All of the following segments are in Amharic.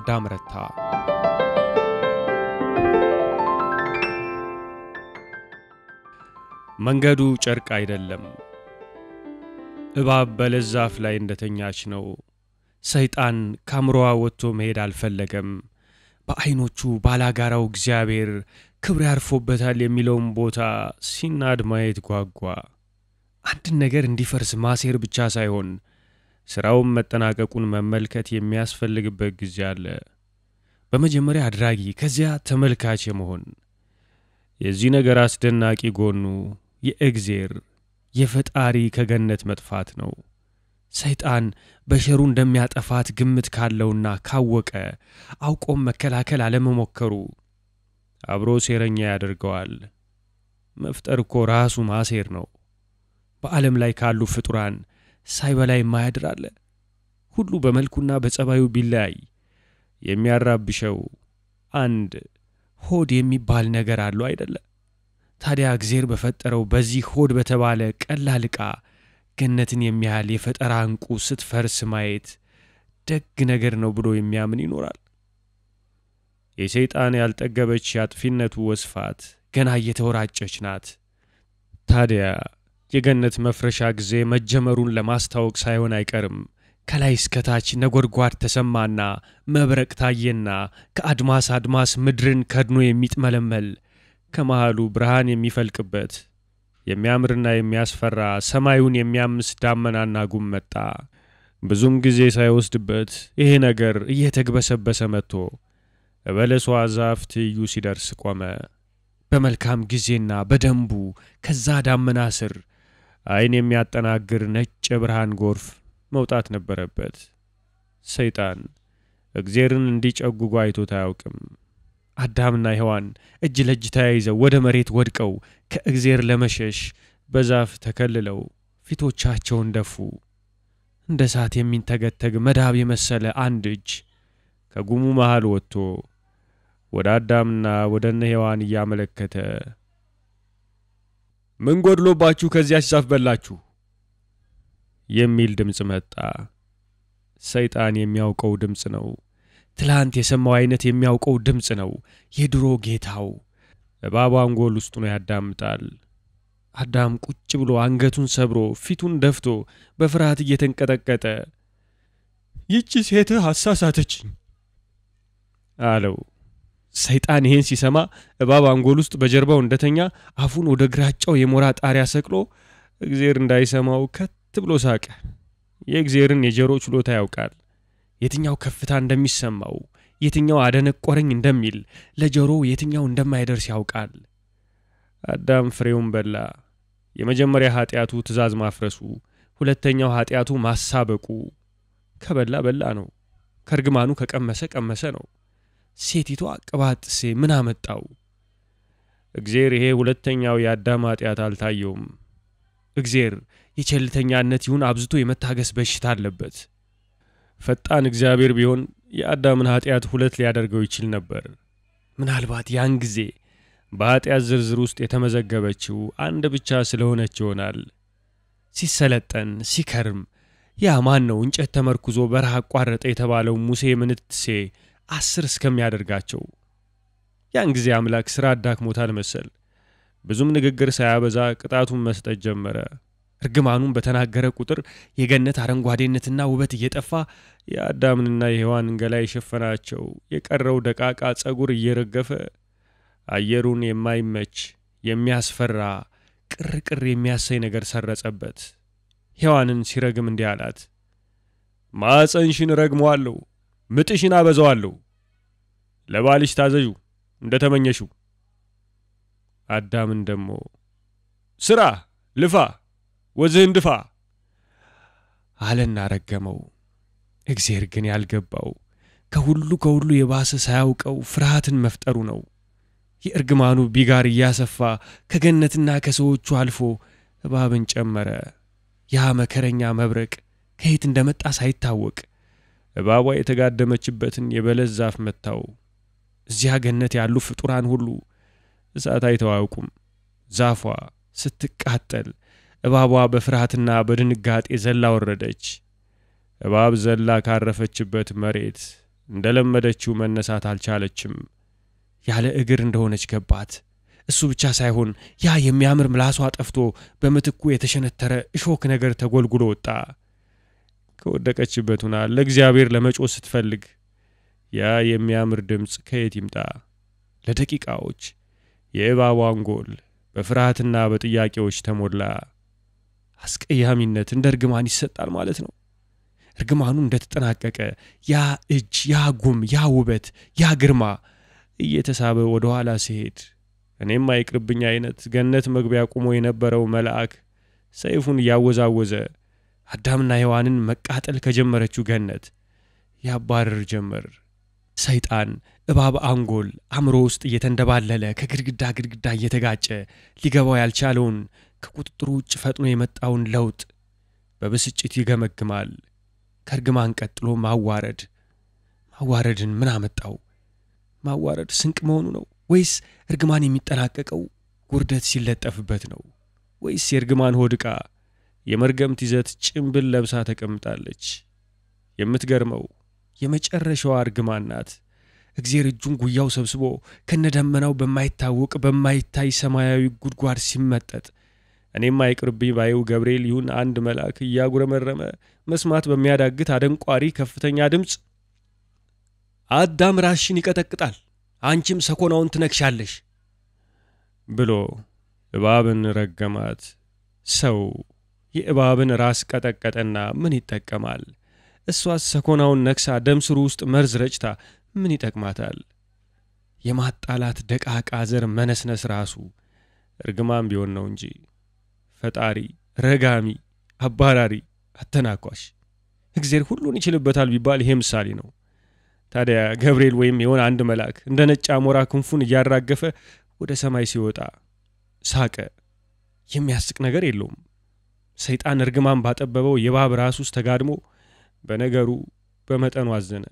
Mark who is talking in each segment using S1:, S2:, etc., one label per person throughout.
S1: አዳም ረታ። መንገዱ ጨርቅ አይደለም። እባብ በለዛፍ ላይ እንደተኛች ነው። ሰይጣን ካምሮዋ ወጥቶ መሄድ አልፈለገም። በአይኖቹ ባላጋራው እግዚአብሔር ክብር ያርፎበታል የሚለውን ቦታ ሲናድ ማየት ጓጓ። አንድ ነገር እንዲፈርስ ማሴር ብቻ ሳይሆን ስራውን መጠናቀቁን መመልከት የሚያስፈልግበት ጊዜ አለ። በመጀመሪያ አድራጊ ከዚያ ተመልካች የመሆን የዚህ ነገር አስደናቂ ጎኑ የእግዚአብሔር የፈጣሪ ከገነት መጥፋት ነው። ሰይጣን በሸሩ እንደሚያጠፋት ግምት ካለውና ካወቀ አውቆም መከላከል አለመሞከሩ አብሮ ሴረኛ ያደርገዋል። መፍጠር እኮ ራሱ ማሴር ነው። በዓለም ላይ ካሉ ፍጡራን ሳይበላይ ማያድር አለ። ሁሉ በመልኩና በጸባዩ ቢለያይ የሚያራብሸው አንድ ሆድ የሚባል ነገር አለው አይደለ? ታዲያ እግዚአብሔር በፈጠረው በዚህ ሆድ በተባለ ቀላል ዕቃ ገነትን የሚያህል የፈጠራ እንቁ ስትፈርስ ማየት ደግ ነገር ነው ብሎ የሚያምን ይኖራል። የሰይጣን ያልጠገበች ያጥፊነቱ ወስፋት ገና እየተወራጨች ናት። ታዲያ የገነት መፍረሻ ጊዜ መጀመሩን ለማስታወቅ ሳይሆን አይቀርም። ከላይ እስከታች ነጎድጓድ ተሰማና መብረቅ ታየና ከአድማስ አድማስ ምድርን ከድኖ የሚጥመለመል ከመሃሉ ብርሃን የሚፈልቅበት የሚያምርና የሚያስፈራ ሰማዩን የሚያምስ ዳመናና ጉም መጣ። ብዙም ጊዜ ሳይወስድበት ይሄ ነገር እየተግበሰበሰ መጥቶ በለሷ ዛፍ ትይዩ ሲደርስ ቆመ። በመልካም ጊዜና በደንቡ ከዛ ዳመና ስር አይን የሚያጠናግር ነጭ ብርሃን ጎርፍ መውጣት ነበረበት። ሰይጣን እግዚአብሔርን እንዲጨጉጉ አይቶት አያውቅም። አዳምና ሔዋን እጅ ለእጅ ተያይዘው ወደ መሬት ወድቀው ከእግዚአብሔር ለመሸሽ በዛፍ ተከልለው ፊቶቻቸውን ደፉ። እንደ እሳት የሚንተገተግ መዳብ የመሰለ አንድ እጅ ከጉሙ መሃል ወጥቶ ወደ አዳምና ወደ ሔዋን እያመለከተ ምን ጎድሎባችሁ ከዚያች ዛፍ በላችሁ የሚል ድምጽ መጣ። ሰይጣን የሚያውቀው ድምጽ ነው። ትላንት የሰማው አይነት የሚያውቀው ድምጽ ነው። የድሮ ጌታው እባቡ አንጎል ውስጥ ነው ያዳምጣል። አዳም ቁጭ ብሎ አንገቱን ሰብሮ ፊቱን ደፍቶ በፍርሃት እየተንቀጠቀጠ ይህች ሴት አሳሳተችኝ አለው። ሰይጣን ይሄን ሲሰማ እባብ አንጎል ውስጥ በጀርባው እንደተኛ አፉን ወደ ግራጫው የሞራ ጣሪያ ሰቅሎ እግዚአብሔር እንዳይሰማው ከት ብሎ ሳቀ። የእግዚአብሔርን የጆሮ ችሎታ ያውቃል። የትኛው ከፍታ እንደሚሰማው፣ የትኛው አደነቆረኝ እንደሚል፣ ለጆሮ የትኛው እንደማይደርስ ያውቃል። አዳም ፍሬውን በላ። የመጀመሪያ ኃጢያቱ ትእዛዝ ማፍረሱ፣ ሁለተኛው ኃጢያቱ ማሳበቁ። ከበላ በላ ነው። ከርግማኑ ከቀመሰ ነው። ሴቲቷ ቅባጥሴ ምን አመጣው? እግዚአብሔር ይሄ ሁለተኛው የአዳም ኃጢያት አልታየውም። እግዚአብሔር የቸልተኛነት ይሁን አብዝቶ የመታገስ በሽታ አለበት። ፈጣን እግዚአብሔር ቢሆን የአዳምን ኃጢያት ሁለት ሊያደርገው ይችል ነበር። ምናልባት ያን ጊዜ በኃጢያት ዝርዝር ውስጥ የተመዘገበችው አንድ ብቻ ስለሆነች ይሆናል። ሲሰለጠን ሲከርም ያ ማን ነው እንጨት ተመርኩዞ በረሃ አቋረጠ የተባለው ሙሴ ምንትሴ 10 እስከሚያደርጋቸው። ያን ጊዜ አምላክ ስራ አዳክሞታል መሰል። ብዙም ንግግር ሳያበዛ ቅጣቱን መስጠት ጀመረ። እርግማኑን በተናገረ ቁጥር የገነት አረንጓዴነትና ውበት እየጠፋ የአዳምንና የሔዋንን ገላ የሸፈናቸው የቀረው ደቃቃ ጸጉር እየረገፈ አየሩን የማይመች የሚያስፈራ ቅርቅር የሚያሰይ ነገር ሰረጸበት። ሔዋንን ሲረግም እንዲህ አላት፣ ማፀንሽን ረግመዋለሁ፣ ምጥሽን አበዛዋለሁ፣ ለባልሽ ታዘዡ እንደተመኘሽው። አዳምን ደሞ ስራ ልፋ ወዝህን ድፋ አለና ረገመው። እግዚአብሔር ግን ያልገባው ከሁሉ የባሰ ሳያውቀው ፍርሃትን መፍጠሩ ነው። የእርግማኑ ቢጋር እያሰፋ ከገነትና ከሰዎቹ አልፎ እባብን ጨመረ። ያ መከረኛ መብረቅ ከየት እንደመጣ ሳይታወቅ እባቧ የተጋደመችበትን የበለስ ዛፍ መታው። እዚያ ገነት ያሉ ፍጡራን ሁሉ እሳት አይተው አያውቁም። ዛፏ ስትቃጠል እባቧ በፍርሃትና በድንጋጤ ዘላ ወረደች። እባብ ዘላ ካረፈችበት መሬት እንደለመደችው መነሳት አልቻለችም። ያለ እግር እንደሆነች ገባት። እሱ ብቻ ሳይሆን ያ የሚያምር ምላሷ ጠፍቶ በምትኩ የተሸነተረ እሾክ ነገር ተጎልጉሎ ወጣ። ከወደቀችበት ሆና ለእግዚአብሔር ለመጮህ ስትፈልግ ያ የሚያምር ድምፅ ከየት ይምጣ? ለደቂቃዎች የእባቡ አንጎል በፍርሃትና በጥያቄዎች ተሞላ። አስቀያሚነት እንደ እርግማን ይሰጣል ማለት ነው። እርግማኑ እንደተጠናቀቀ ያ እጅ፣ ያ ጉም፣ ያ ውበት፣ ያ ግርማ እየተሳበ ወደ ኋላ ሲሄድ እኔም አይቅርብኝ አይነት ገነት መግቢያ ቆሞ የነበረው መልአክ ሰይፉን ያወዛወዘ አዳምና ሔዋንን መቃጠል ከጀመረችው ገነት ያባረር ጀመር። ሰይጣን እባብ አንጎል አእምሮ ውስጥ እየተንደባለለ ከግድግዳ ግድግዳ እየተጋጨ ሊገባው ያልቻለውን ከቁጥጥሩ ውጭ ፈጥኖ የመጣውን ለውጥ በብስጭት ይገመግማል። ከእርግማን ቀጥሎ ማዋረድ። ማዋረድን ምን አመጣው? ማዋረድ ስንቅ መሆኑ ነው ወይስ እርግማን የሚጠናቀቀው ጉርደት ሲለጠፍበት ነው? ወይስ የእርግማን ሆድቃ የመርገምት ይዘት ጭምብል ለብሳ ተቀምጣለች? የምትገርመው የመጨረሻዋ እርግማን ናት። እግዚአብሔር እጁን ጉያው ሰብስቦ ከነደመናው በማይታወቅ በማይታይ ሰማያዊ ጉድጓድ ሲመጠጥ እኔም አይቅርብኝ ባዩ ገብርኤል ይሁን አንድ መልአክ እያጉረመረመ መስማት በሚያዳግት አደንቋሪ ከፍተኛ ድምፅ አዳም ራስሽን ይቀጠቅጣል፣ አንቺም ሰኮናውን ትነክሻለሽ ብሎ እባብን ረገማት። ሰው የእባብን ራስ ቀጠቀጠና ምን ይጠቀማል? እሷስ ሰኮናውን ነክሳ ደም ስሩ ውስጥ መርዝ ረጭታ ምን ይጠቅማታል? የማጣላት ደቃቃ ዘር መነስነስ ራሱ እርግማን ቢሆን ነው እንጂ ፈጣሪ ረጋሚ፣ አባራሪ፣ አተናኳሽ እግዚአብሔር ሁሉን ይችልበታል ቢባል ይሄ ምሳሌ ነው። ታዲያ ገብርኤል ወይም የሆነ አንድ መልአክ እንደ ነጭ አሞራ ክንፉን እያራገፈ ወደ ሰማይ ሲወጣ ሳቀ። የሚያስቅ ነገር የለውም። ሰይጣን እርግማን ባጠበበው የባብ ራስ ውስጥ ተጋድሞ በነገሩ በመጠኑ አዘነ።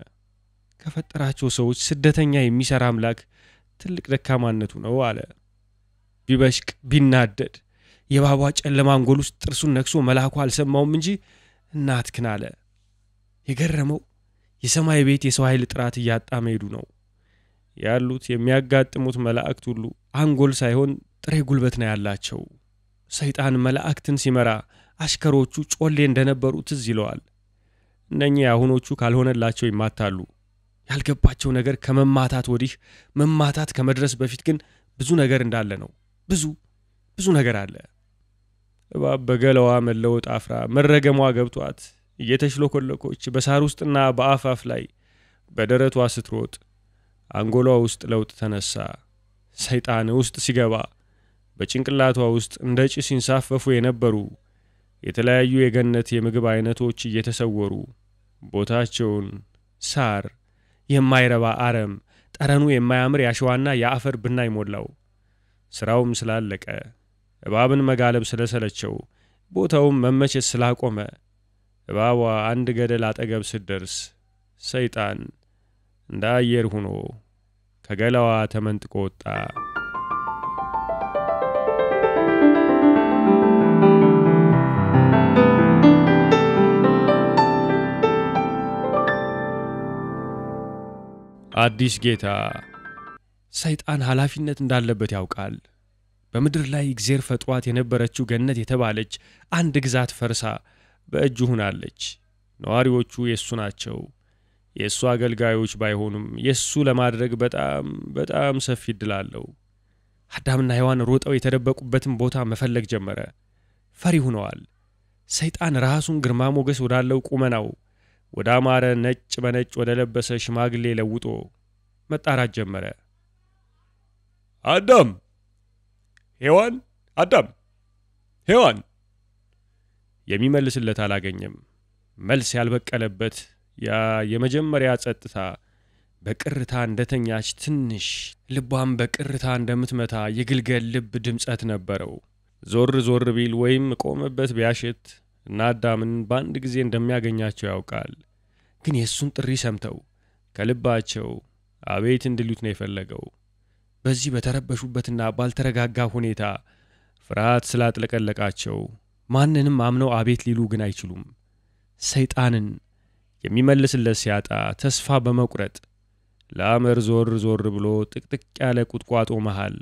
S1: ከፈጠራቸው ሰዎች ስደተኛ የሚሰራ አምላክ ትልቅ ደካማነቱ ነው አለ። ቢበሽቅ ቢናደድ የባቧ ጨለማ አንጎል ውስጥ ጥርሱን ነክሶ መልአኩ አልሰማውም እንጂ እናትክን አለ። የገረመው የሰማይ ቤት የሰው ኃይል ጥራት እያጣ መሄዱ ነው። ያሉት የሚያጋጥሙት መላእክት ሁሉ አንጎል ሳይሆን ጥሬ ጉልበት ነው ያላቸው። ሰይጣን መላእክትን ሲመራ አሽከሮቹ ጮሌ እንደነበሩ ትዝ ይለዋል። እነኚህ አሁኖቹ ካልሆነላቸው ይማታሉ። ያልገባቸው ነገር ከመማታት ወዲህ መማታት ከመድረስ በፊት ግን ብዙ ነገር እንዳለ ነው። ብዙ ነገር አለ። እባብ በገለዋ መለወጥ አፍራ መረገሟ ገብቷት እየተሽሎኮለኮች በሳር ውስጥና በአፋፍ ላይ በደረቷ ስትሮጥ አንጎሏ ውስጥ ለውጥ ተነሳ። ሰይጣን ውስጥ ሲገባ በጭንቅላቷ ውስጥ እንደ ጭስ ሲንሳፈፉ የነበሩ የተለያዩ የገነት የምግብ አይነቶች እየተሰወሩ ቦታቸውን ሳር፣ የማይረባ አረም፣ ጠረኑ የማያምር ያሸዋና የአፈር ብናኝ ሞላው። ስራውም ስላለቀ እባብን መጋለብ ስለሰለቸው ቦታውም መመቸት ስላቆመ እባቧ አንድ ገደል አጠገብ ስትደርስ ሰይጣን እንደ አየር ሆኖ ከገላዋ ተመንጥቆ ወጣ። አዲስ ጌታ። ሰይጣን ኃላፊነት እንዳለበት ያውቃል። በምድር ላይ እግዚአብሔር ፈጥሯት የነበረችው ገነት የተባለች አንድ ግዛት ፈርሳ በእጁ ሆናለች። ነዋሪዎቹ የሱ ናቸው። የሱ አገልጋዮች ባይሆኑም የሱ ለማድረግ በጣም ሰፊ ዕድል አለው። አዳምና ሔዋን ሮጠው የተደበቁበትን ቦታ መፈለግ ጀመረ። ፈሪ ሆነዋል። ሰይጣን ራሱን ግርማ ሞገስ ወዳለው ቁመናው ወደ አማረ ነጭ በነጭ ወደ ለበሰ ሽማግሌ ለውጦ መጣራት ጀመረ። አዳም ሔዋን፣ አዳም ሔዋን። የሚመልስለት አላገኘም። መልስ ያልበቀለበት ያ የመጀመሪያ ጸጥታ በቅርታ እንደተኛች ትንሽ ልቧም በቅርታ እንደምትመታ የግልገል ልብ ድምጸት ነበረው። ዞር ቢል ወይም ቆመበት ቢያሽት እና አዳምን በአንድ ጊዜ እንደሚያገኛቸው ያውቃል። ግን የሱን ጥሪ ሰምተው ከልባቸው አቤት እንዲሉት ነው የፈለገው። በዚህ በተረበሹበትና ባልተረጋጋ ሁኔታ ፍርሃት ስላጥለቀለቃቸው ማንንም አምነው አቤት ሊሉ ግን አይችሉም። ሰይጣንን የሚመልስለት ሲያጣ ተስፋ በመቁረጥ ለአመር ዞር ዞር ብሎ ጥቅጥቅ ያለ ቁጥቋጦ መሃል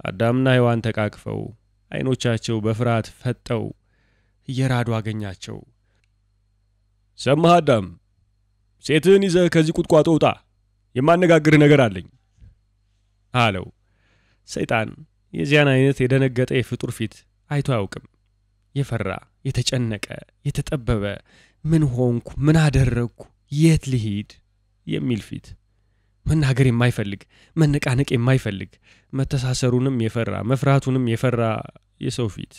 S1: አዳምና ሔዋን ተቃቅፈው አይኖቻቸው በፍርሃት ፈጠው እየራዱ አገኛቸው። ሰማህ አዳም፣ ሴትህን ይዘህ ከዚህ ቁጥቋጦ ውጣ፣ የማነጋግር ነገር አለኝ አለው። ሰይጣን የዚያን አይነት የደነገጠ የፍጡር ፊት አይቶ አያውቅም። የፈራ፣ የተጨነቀ፣ የተጠበበ ምን ሆንኩ፣ ምን አደረግኩ፣ የት ልሂድ የሚል ፊት፣ መናገር የማይፈልግ፣ መነቃነቅ የማይፈልግ፣ መተሳሰሩንም የፈራ፣ መፍራቱንም የፈራ የሰው ፊት።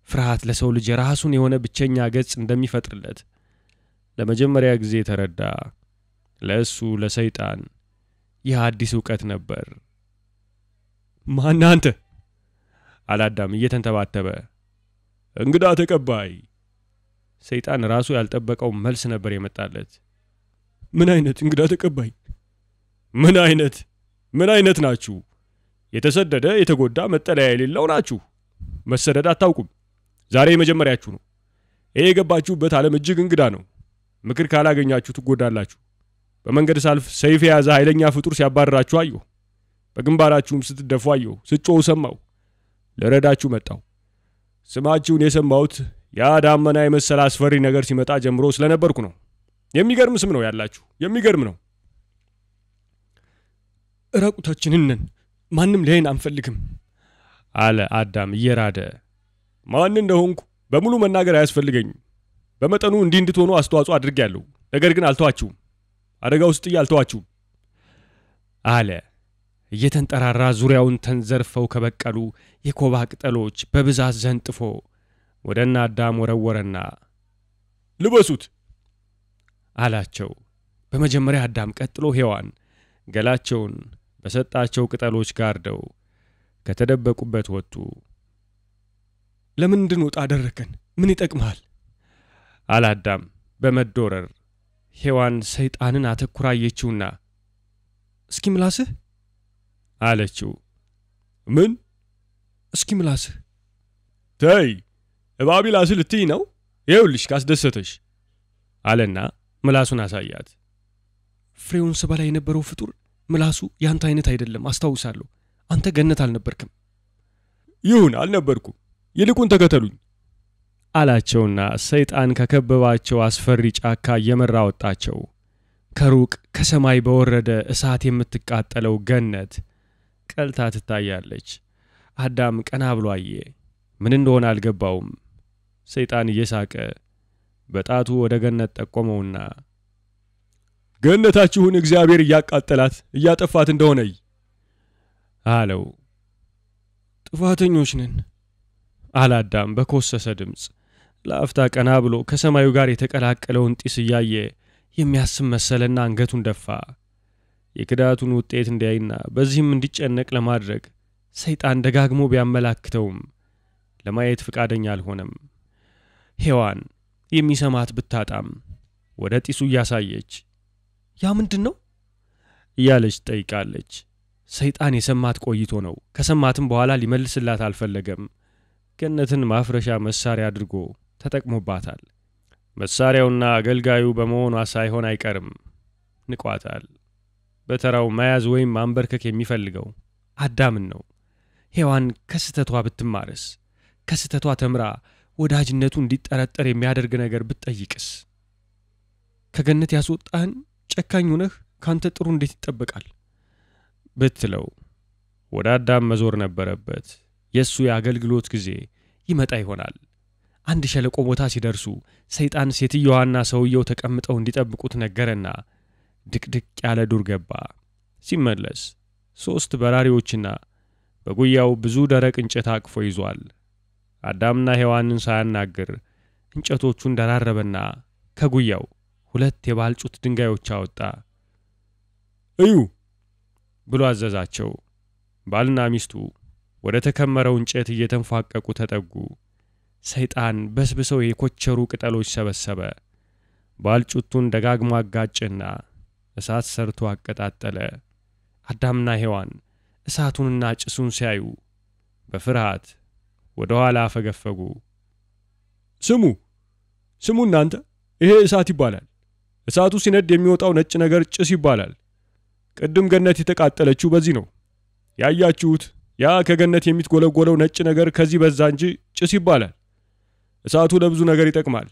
S1: ፍርሃት ለሰው ልጅ የራሱን የሆነ ብቸኛ ገጽ እንደሚፈጥርለት ለመጀመሪያ ጊዜ ተረዳ። ለእሱ ለሰይጣን ይህ አዲስ ዕውቀት ነበር። ማን አንተ? አላዳም እየተንተባተበ። እንግዳ ተቀባይ። ሰይጣን ራሱ ያልጠበቀው መልስ ነበር የመጣለት። ምን አይነት እንግዳ ተቀባይ? ምን አይነት ናችሁ? የተሰደደ የተጎዳ መጠለያ የሌለው ናችሁ። መሰደድ አታውቁም። ዛሬ የመጀመሪያችሁ ነው። ይሄ የገባችሁበት ዓለም እጅግ እንግዳ ነው። ምክር ካላገኛችሁ ትጎዳላችሁ። በመንገድ ሳልፍ ሰይፍ የያዘ ኃይለኛ ፍጡር ሲያባርራችሁ አየሁ። በግንባራችሁም ስትደፉ አየሁ። ስትጮሁ ሰማሁ። ለረዳችሁ መጣሁ። ስማችሁን የሰማሁት ያ ዳመና የመሰለ አስፈሪ ነገር ሲመጣ ጀምሮ ስለነበርኩ ነው። የሚገርም ስም ነው ያላችሁ። የሚገርም ነው። ራቁታችንን ነን። ማንም ሊያየን አንፈልግም አለ አዳም እየራደ። ማን እንደሆንኩ በሙሉ መናገር አያስፈልገኝም። በመጠኑ እንዲህ እንድትሆኑ አስተዋጽኦ አድርጌያለሁ። ነገር ግን አልተዋችሁም። አደጋ ውስጥ አልተዋችሁም አለ። እየተንጠራራ ዙሪያውን ተንዘርፈው ከበቀሉ የኮባ ቅጠሎች በብዛት ዘንጥፎ ወደና አዳም ወረወረና ልበሱት አላቸው። በመጀመሪያ አዳም፣ ቀጥሎ ሔዋን ገላቸውን በሰጣቸው ቅጠሎች ጋርደው ከተደበቁበት ወጡ። ለምን እንድንወጣ አደረከን? ምን ይጠቅማል? አላዳም በመዶረር። ሔዋን ሰይጣንን አተኩራየችውና እስኪ ምላስህ አለችው። ምን? እስኪ ምላስህ። ተይ እባብ ላስህ ልትይ ነው? ይኸውልሽ ካስደሰተሽ አለና ምላሱን አሳያት። ፍሬውን ስበላ የነበረው ፍጡር ምላሱ ያንተ አይነት አይደለም አስታውሳለሁ። አንተ ገነት አልነበርክም። ይሁን አልነበርኩም። ይልቁን ተከተሉኝ አላቸውና ሰይጣን ከከበባቸው አስፈሪ ጫካ እየመራ ወጣቸው። ከሩቅ ከሰማይ በወረደ እሳት የምትቃጠለው ገነት ቀልታ ትታያለች። አዳም ቀና ብሎ አየ። ምን እንደሆነ አልገባውም። ሰይጣን እየሳቀ በጣቱ ወደ ገነት ጠቆመውና ገነታችሁን እግዚአብሔር እያቃጠላት እያጠፋት እንደሆነ አለው። ጥፋተኞች ነን አላዳም በኮሰሰ ድምጽ። ለአፍታ ቀና ብሎ ከሰማዩ ጋር የተቀላቀለውን ጢስ እያየ የሚያስብ መሰለና አንገቱን ደፋ። የክዳቱን ውጤት እንዲያይና በዚህም እንዲጨነቅ ለማድረግ ሰይጣን ደጋግሞ ቢያመላክተውም ለማየት ፍቃደኛ አልሆነም። ሔዋን የሚሰማት ብታጣም ወደ ጢሱ እያሳየች ያ ምንድነው እያለች ጠይቃለች። ሰይጣን የሰማት ቆይቶ ነው። ከሰማትም በኋላ ሊመልስላት አልፈለገም። ገነትን ማፍረሻ መሳሪያ አድርጎ ተጠቅሞባታል። መሳሪያውና አገልጋዩ በመሆኗ ሳይሆን አይቀርም ንቋታል። በተራው መያዝ ወይም ማንበርከክ የሚፈልገው አዳምን ነው። ሔዋን ከስተቷ ብትማርስ፣ ከስተቷ ተምራ ወዳጅነቱ እንዲጠረጠር የሚያደርግ ነገር ብትጠይቅስ? ከገነት ያስወጣህን ጨካኝ ሆነህ ካንተ ጥሩ እንዴት ይጠበቃል ብትለው ወደ አዳም መዞር ነበረበት። የሱ የአገልግሎት ጊዜ ይመጣ ይሆናል። አንድ ሸለቆ ቦታ ሲደርሱ ሰይጣን ሴትየዋና ሰውየው ተቀምጠው እንዲጠብቁት ነገረና ድቅድቅ ያለ ዱር ገባ። ሲመለስ 3 በራሪዎችና በጉያው ብዙ ደረቅ እንጨት አቅፎ ይዟል። አዳምና ሔዋንን ሳያናግር እንጨቶቹን ደራረበና ከጉያው 2 የባልጩት ድንጋዮች አወጣ። እዩ ብሎ አዘዛቸው። ባልና ሚስቱ ወደ ተከመረው እንጨት እየተንፏቀቁ ተጠጉ። ሰይጣን በስብሰው የኮቸሩ ቅጠሎች ሰበሰበ። ባልጩቱን ደጋግሞ አጋጨና እሳት ሰርቶ አቀጣጠለ። አዳምና ሔዋን እሳቱንና ጭሱን ሲያዩ በፍርሃት ወደ ኋላ አፈገፈጉ። ስሙ እናንተ፣ ይሄ እሳት ይባላል። እሳቱ ሲነድ የሚወጣው ነጭ ነገር ጭስ ይባላል። ቅድም ገነት የተቃጠለችው በዚህ ነው። ያያችሁት ያ ከገነት የሚትጎለጎለው ነጭ ነገር ከዚህ በዛ እንጂ ጭስ ይባላል። እሳቱ ለብዙ ነገር ይጠቅማል።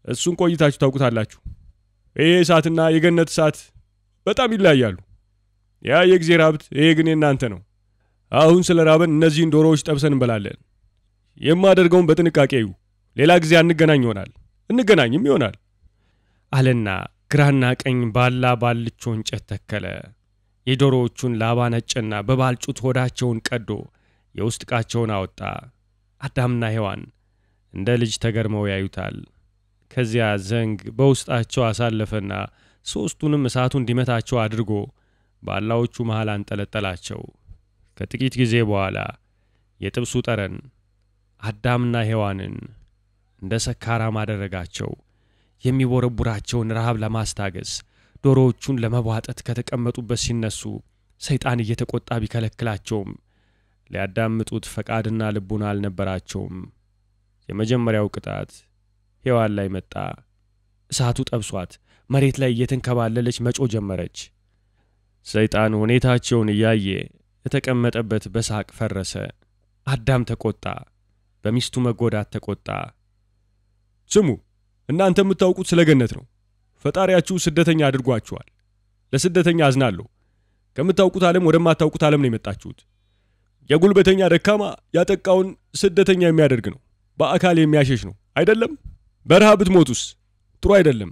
S1: እሱን ቆይታችሁ ታውቁታላችሁ። ይሄ እሳትና የገነት እሳት በጣም ይለያያሉ። ያ የእግዚአብሔር ሀብት፣ ይሄ ግን የናንተ ነው። አሁን ስለ ራበን እነዚህን ዶሮዎች ጠብሰን እንበላለን። የማደርገውን በጥንቃቄ እዩ። ሌላ ጊዜ እንገናኝም ይሆናል አለና ግራና ቀኝ ባላ ባልቾ እንጨት ተከለ። የዶሮዎቹን ላባ ነጨና በባልጩት ሆዳቸውን ቀዶ የውስጥ ዕቃቸውን አወጣ። አዳምና ሔዋን እንደ ልጅ ተገርመው ያዩታል። ከዚያ ዘንግ በውስጣቸው አሳለፈና ሶስቱንም እሳቱ እንዲመታቸው አድርጎ ባላዎቹ መሃል አንጠለጠላቸው። ከጥቂት ጊዜ በኋላ የጥብሱ ጠረን አዳምና ሔዋንን እንደ ሰካራም አደረጋቸው። የሚቦረቡራቸውን ረሃብ ለማስታገስ ዶሮዎቹን ለመቧጠት ከተቀመጡበት ሲነሱ ሰይጣን እየተቆጣ ቢከለክላቸውም ሊያዳምጡት ፈቃድና ልቡና አልነበራቸውም። የመጀመሪያው ቅጣት ሔዋን ላይ መጣ። እሳቱ ጠብሷት መሬት ላይ እየተንከባለለች መጮ ጀመረች። ሰይጣን ሁኔታቸውን እያየ የተቀመጠበት በሳቅ ፈረሰ። አዳም ተቆጣ፣ በሚስቱ መጎዳት ተቆጣ። ስሙ፣ እናንተ የምታውቁት ስለ ገነት ነው። ፈጣሪያችሁ ስደተኛ አድርጓችኋል። ለስደተኛ አዝናለሁ። ከምታውቁት ዓለም ወደማታውቁት ዓለም ነው የመጣችሁት። የጉልበተኛ ደካማ ያጠቃውን ስደተኛ የሚያደርግ ነው፣ በአካል የሚያሸሽ ነው አይደለም? በረሃ ብትሞቱስ ጥሩ አይደለም።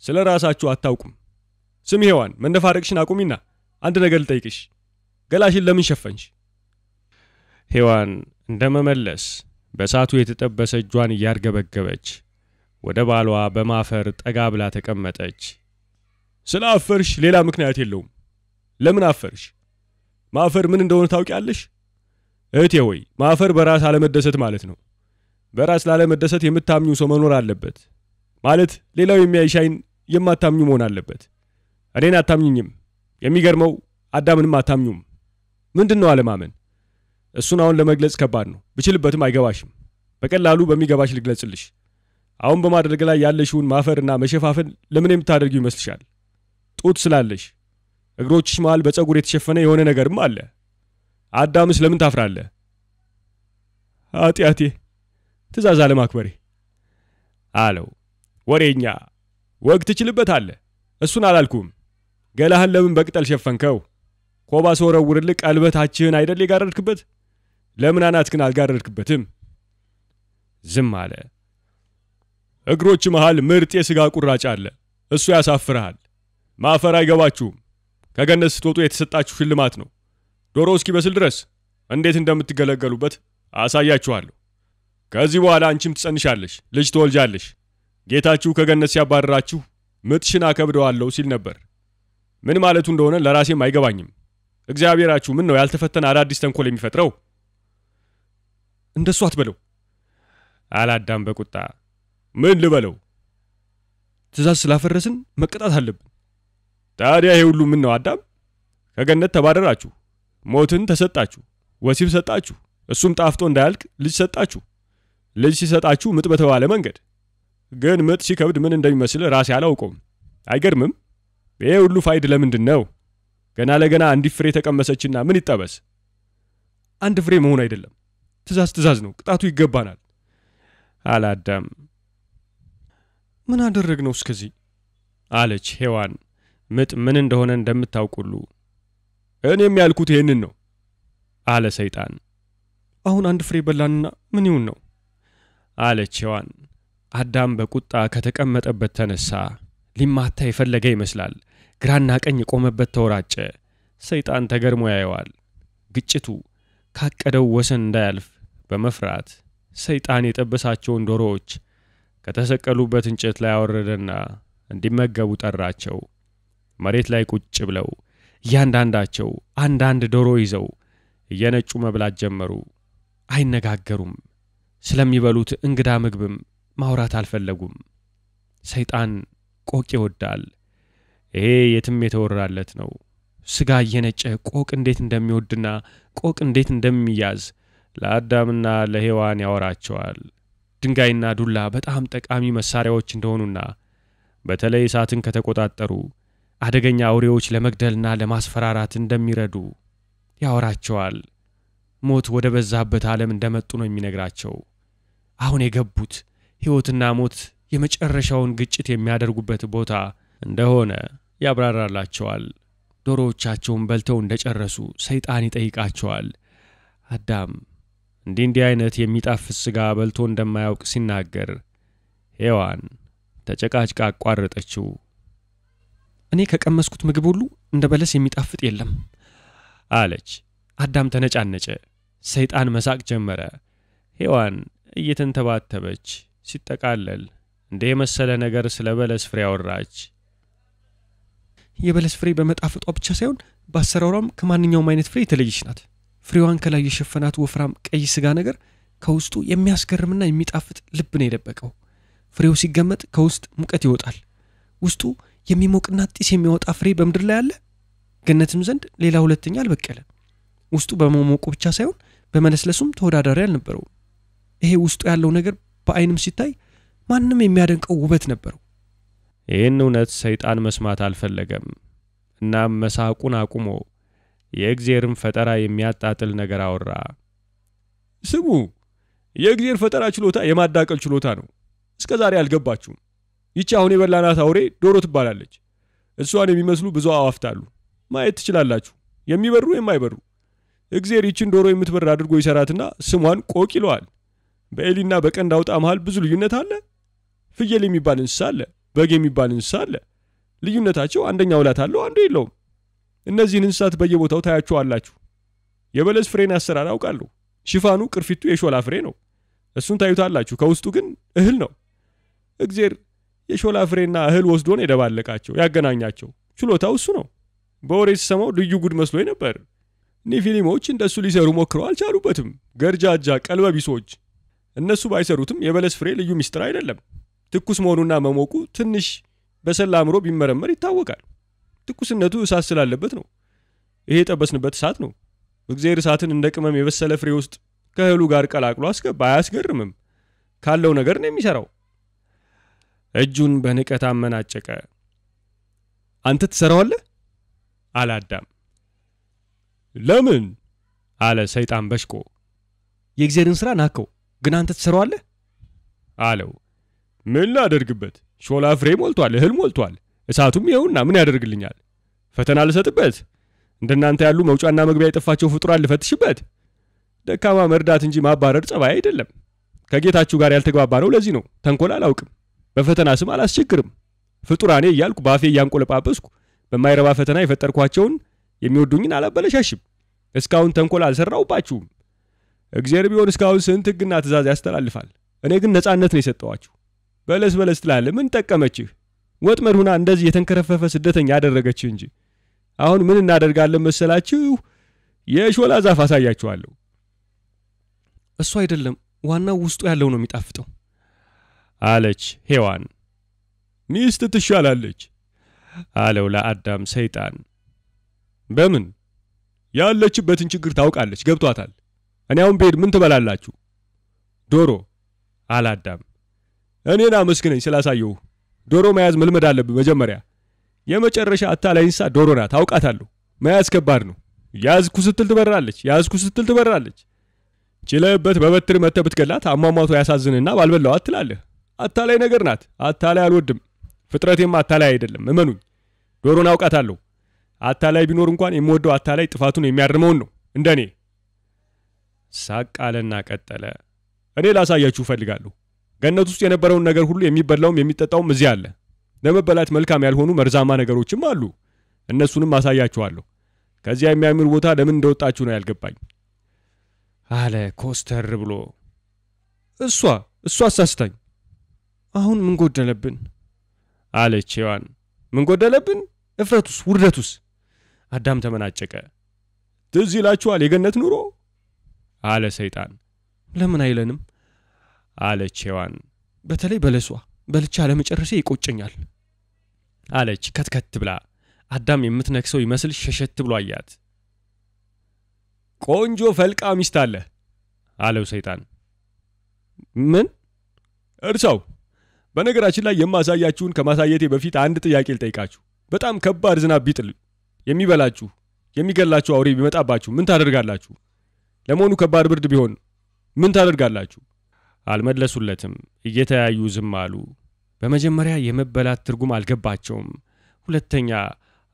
S1: ስለ ራሳችሁ አታውቁም። ስም ሔዋን፣ መነፋረቅሽን አቁሚና አንድ ነገር ልጠይቅሽ። ገላሽን ለምን ሸፈንሽ? ሔዋን እንደመመለስ በሳቱ የተጠበሰ እጇን እያርገበገበች ወደ ባሏ በማፈር ጠጋ ብላ ተቀመጠች። ስለ አፈርሽ ሌላ ምክንያት የለውም። ለምን አፈርሽ? ማፈር ምን እንደሆነ ታውቂያለሽ? እህቴ ሆይ፣ ማፈር በራስ አለመደሰት ማለት ነው። በራስ ላለመደሰት የምታምኙ ሰው መኖር አለበት። ማለት ሌላው የሚያይሽ አይን የማታምኙ መሆን አለበት። እኔን አታምኝኝም። የሚገርመው አዳምንም አታምኙም። ምንድነው አለማመን? እሱን አሁን ለመግለጽ ከባድ ነው። ብችልበትም አይገባሽም። በቀላሉ በሚገባሽ ልግለጽልሽ። አሁን በማድረግ ላይ ያለሽውን ማፈርና መሸፋፈን ለምን የምታደርጊው ይመስልሻል? ጡት ስላለሽ እግሮችሽ መሃል በፀጉር የተሸፈነ የሆነ ነገርም አለ። አዳምስ ለምን ታፍራለህ? ኃጢአቴ፣ ትእዛዝ አለማክበሬ አለው። ወሬኛ፣ ወግ ትችልበታለህ። እሱን አላልኩም። ገላህን ለምን በቅጠል ሸፈንከው? ኮባ ሰወረውርልህ ቀልበታችህን አይደል የጋረድክበት? ለምን አናትክን አልጋረድክበትም? ዝም አለ። እግሮች መሃል ምርጥ የሥጋ ቁራጭ አለ። እሱ ያሳፍርሃል። ማፈር አይገባችሁም። ከገነት ስትወጡ የተሰጣችሁ ሽልማት ነው። ዶሮ እስኪበስል ድረስ እንዴት እንደምትገለገሉበት አሳያችኋለሁ። ከዚህ በኋላ አንቺም ትጸንሻለሽ፣ ልጅ ትወልጃለሽ። ጌታችሁ ከገነት ሲያባረራችሁ ምጥሽን አከብደዋለሁ ሲል ነበር። ምን ማለቱ እንደሆነ ለራሴም አይገባኝም። እግዚአብሔራችሁ ምን ነው ያልተፈተነ አዳዲስ ተንኮል የሚፈጥረው? እንደሱ አትበለው አላዳም በቁጣ። ምን ልበለው? ትእዛዝ ስላፈረስን መቀጣት አለብን። ታዲያ ይሄ ሁሉ ምን ነው አዳም? ከገነት ተባረራችሁ፣ ሞትን ተሰጣችሁ፣ ወሲብ ሰጣችሁ፣ እሱም ጣፍጦ እንዳያልቅ ልጅ ሰጣችሁ። ልጅ ሲሰጣችሁ ምጥ በተባለ መንገድ። ግን ምጥ ሲከብድ ምን እንደሚመስል ራሴ አላውቀውም። አይገርምም? ይሄ ሁሉ ፋይድ ለምንድን ነው? ገና ለገና አንድ ፍሬ ተቀመሰችና ምን ይጠበስ? አንድ ፍሬ መሆን አይደለም። ትእዛዝ ነው። ቅጣቱ ይገባናል አላዳም። ምን አደረግነው እስከዚህ? አለች ሔዋን ምጥ ምን እንደሆነ እንደምታውቁሉ። እኔም ያልኩት ይሄንን ነው አለ ሰይጣን። አሁን አንድ ፍሬ በላንና ምን ይሁን ነው? አለች ሔዋን። አዳም በቁጣ ከተቀመጠበት ተነሳ። ሊማታ የፈለገ ይመስላል። ግራና ቀኝ ቆመበት ተወራጨ። ሰይጣን ተገርሞ ያየዋል። ግጭቱ ካቀደው ወሰን እንዳያልፍ በመፍራት ሰይጣን የጠበሳቸውን ዶሮዎች ከተሰቀሉበት እንጨት ላይ አወረደና እንዲመገቡ ጠራቸው። መሬት ላይ ቁጭ ብለው እያንዳንዳቸው አንዳንድ ዶሮ ይዘው እየነጩ መብላት ጀመሩ። አይነጋገሩም። ስለሚበሉት እንግዳ ምግብም ማውራት አልፈለጉም። ሰይጣን ቆቅ ይወዳል። ይሄ የትም የተወራለት ነው። ስጋ እየነጨ ቆቅ እንዴት እንደሚወድና ቆቅ እንዴት እንደሚያዝ ለአዳምና ለሔዋን ያወራቸዋል። ድንጋይና ዱላ በጣም ጠቃሚ መሳሪያዎች እንደሆኑና በተለይ እሳትን ከተቆጣጠሩ አደገኛ አውሬዎች ለመግደልና ለማስፈራራት እንደሚረዱ ያወራቸዋል። ሞት ወደ በዛበት ዓለም እንደመጡ ነው የሚነግራቸው። አሁን የገቡት ሕይወትና ሞት የመጨረሻውን ግጭት የሚያደርጉበት ቦታ እንደሆነ ያብራራላቸዋል። ዶሮዎቻቸውን በልተው እንደጨረሱ ሰይጣን ይጠይቃቸዋል። አዳም እንዲህ አይነት የሚጣፍጥ ስጋ በልቶ እንደማያውቅ ሲናገር ሔዋን ተጨቃጭቃ አቋረጠችው። እኔ ከቀመስኩት ምግብ ሁሉ እንደ በለስ የሚጣፍጥ የለም አለች። አዳም ተነጫነጨ። ሰይጣን መሳቅ ጀመረ። ሔዋን እየተንተባተበች ሲጠቃለል እንደ የመሰለ ነገር ስለ በለስ ፍሬ አወራች። የበለስ ፍሬ በመጣፈጧ ብቻ ሳይሆን በአሰራሯም ከማንኛውም አይነት ፍሬ የተለየች ናት። ፍሬዋን ከላይ የሸፈናት ወፍራም ቀይ ስጋ ነገር ከውስጡ የሚያስገርምና የሚጣፍጥ ልብ ነው የደበቀው። ፍሬው ሲገመጥ ከውስጥ ሙቀት ይወጣል። ውስጡ የሚሞቅና ጢስ የሚወጣ ፍሬ በምድር ላይ አለ? ገነትም ዘንድ ሌላ ሁለተኛ አልበቀለ። ውስጡ በመሞቁ ብቻ ሳይሆን በመለስለሱም ተወዳዳሪ አልነበረው። ይሄ ውስጡ ያለው ነገር በአይንም ሲታይ ማንንም የሚያደንቀው ውበት ነበረው። ይህን እውነት ሰይጣን መስማት አልፈለገም። እናም መሳቁን አቁሞ የእግዚአብሔርን ፈጠራ የሚያጣጥል ነገር አወራ። ስሙ፣ የእግዚአብሔር ፈጠራ ችሎታ የማዳቀል ችሎታ ነው። እስከ ዛሬ አልገባችሁም? ይቺ አሁን የበላናት አውሬ ዶሮ ትባላለች። እሷን የሚመስሉ ብዙ አዋፍት አሉ። ማየት ትችላላችሁ፣ የሚበሩ የማይበሩ። እግዚአብሔር ይችን ዶሮ የምትበር አድርጎ ይሰራትና ስሟን ቆቅ ይለዋል። በኤሊና በቀንድ አውጣ መሃል ብዙ ልዩነት አለ። ፍየል የሚባል እንስሳ አለ፣ በግ የሚባል እንስሳ አለ። ልዩነታቸው አንደኛው ላት አለው፣ አንዱ የለውም። እነዚህን እንስሳት በየቦታው ታያቸዋላችሁ። የበለስ ፍሬን አሰራር አውቃለሁ። ሽፋኑ ቅርፊቱ የሾላ ፍሬ ነው። እሱን ታዩታላችሁ። ከውስጡ ግን እህል ነው። እግዚአብሔር የሾላ ፍሬና እህል ወስዶን የደባለቃቸው ያገናኛቸው ችሎታው እሱ ነው። በወሬ ሲሰማው ልዩ ጉድ መስሎኝ ነበር። ኒፊሊሞች እንደሱ ሊሰሩ ሞክረው አልቻሉበትም። ገርጃጃ ቀልበቢሶች። እነሱ ባይሰሩትም የበለስ ፍሬ ልዩ ሚስጥር አይደለም። ትኩስ መሆኑና መሞቁ ትንሽ በሰላ አምሮ ቢመረመር ይታወቃል። ትኩስነቱ እሳት ስላለበት ነው። ይሄ የጠበስንበት እሳት ነው። እግዚአብሔር እሳትን እንደ ቅመም የበሰለ ፍሬ ውስጥ ከእህሉ ጋር ቀላቅሎ አስገባ። አያስገርምም? ካለው ነገር ነው የሚሰራው። እጁን በንቀት አመናጨቀ። አንተ ትሰራዋለህ? አለ አዳም። ለምን? አለ ሰይጣን በሽቆ። የእግዚአብሔርን ሥራ ናከው፣ ግን አንተ ትሰራዋለህ? አለው። ምን ላደርግበት? ሾላ ፍሬ ሞልቷል፣ እህል ሞልቷል። እሳቱም ይኸውና ምን ያደርግልኛል? ፈተና ልሰጥበት? እንደናንተ ያሉ መውጫና መግቢያ የጠፋቸው ፍጡራን ልፈትሽበት? ደካማ መርዳት እንጂ ማባረር ጸባይ አይደለም። ከጌታችሁ ጋር ያልተግባባ ነው። ለዚህ ነው ተንኮል አላውቅም፣ በፈተና ስም አላስቸግርም። ፍጡራኔ እያልኩ ባፌ እያንቆለጳጰስኩ በማይረባ ፈተና የፈጠርኳቸውን የሚወዱኝን አላበለሻሽም። እስካሁን ተንኮል አልሰራውባችሁም። እግዚአብሔር ቢሆን እስካሁን ስንት ሕግና ትእዛዝ ያስተላልፋል። እኔ ግን ነጻነት ነው የሰጠዋችሁ። በለስ በለስ ትላለህ፣ ምን ጠቀመችህ? ወጥመድ ሁና እንደዚህ የተንከረፈፈ ስደተኛ ያደረገችህ እንጂ። አሁን ምን እናደርጋለን መሰላችሁ? የሾላ ዛፍ አሳያችኋለሁ። እሱ አይደለም ዋናው ውስጡ ያለው ነው የሚጣፍጠው አለች ሔዋን። ሚስት ትሻላለች አለው ለአዳም ሰይጣን። በምን? ያለችበትን ችግር ታውቃለች፣ ገብቷታል። እኔ አሁን ብሄድ ምን ትበላላችሁ? ዶሮ አለ አዳም። እኔን አመስግነኝ ስላሳየው። ዶሮ መያዝ መልመድ አለብህ መጀመሪያ። የመጨረሻ አታላይ እንስሳ ዶሮ ናት፣ አውቃታለሁ። መያዝ ከባድ ነው። ያዝኩ ስትል ትበራለች፣ ያዝኩ ስትል ትበራለች። ችለህበት በበትር መተህ ብትገላት አሟሟቷ ያሳዝንና ባልበላዋት ትላለህ። አታላይ ነገር ናት። አታላይ አልወድም። ፍጥረቴም አታላይ አይደለም፣ እመኑኝ። ዶሮን አውቃታለሁ። አታላይ ቢኖር እንኳን የምወደው አታላይ ጥፋቱን የሚያርመውን ነው፣ እንደኔ። ሳቅ አለና ቀጠለ። እኔ ላሳያችሁ እፈልጋለሁ። ገነት ውስጥ የነበረውን ነገር ሁሉ የሚበላውም የሚጠጣውም እዚህ አለ። ለመበላት መልካም ያልሆኑ መርዛማ ነገሮችም አሉ። እነሱንም አሳያችኋለሁ። ከዚያ የሚያምር ቦታ ለምን እንደወጣችሁ ነው ያልገባኝ አለ ኮስተር ብሎ። እሷ አሳስታኝ። አሁን ምን ጎደለብን? አለች ሔዋን። ምን ጎደለብን? እፍረቱስ፣ ውርደቱስ? አዳም ተመናጨቀ። ትዝ ይላችኋል የገነት ኑሮ? አለ ሰይጣን። ለምን አይለንም? አለች ሔዋን። በተለይ በለሷ በልቻ ለመጨረሴ ይቆጨኛል አለች ከትከት ብላ። አዳም የምትነክሰው ይመስል ሸሸት ብሎ አያት። ቆንጆ ፈልቃ ሚስት አለ አለው ሰይጣን። ምን? እርሳው። በነገራችን ላይ የማሳያችሁን ከማሳየቴ በፊት አንድ ጥያቄ ልጠይቃችሁ። በጣም ከባድ ዝናብ ቢጥል የሚበላችሁ የሚገላችሁ አውሬ ቢመጣባችሁ ምን ታደርጋላችሁ? ለመሆኑ ከባድ ብርድ ቢሆን ምን ታደርጋላችሁ? አልመለሱለትም። እየተያዩ ዝም አሉ። በመጀመሪያ የመበላት ትርጉም አልገባቸውም። ሁለተኛ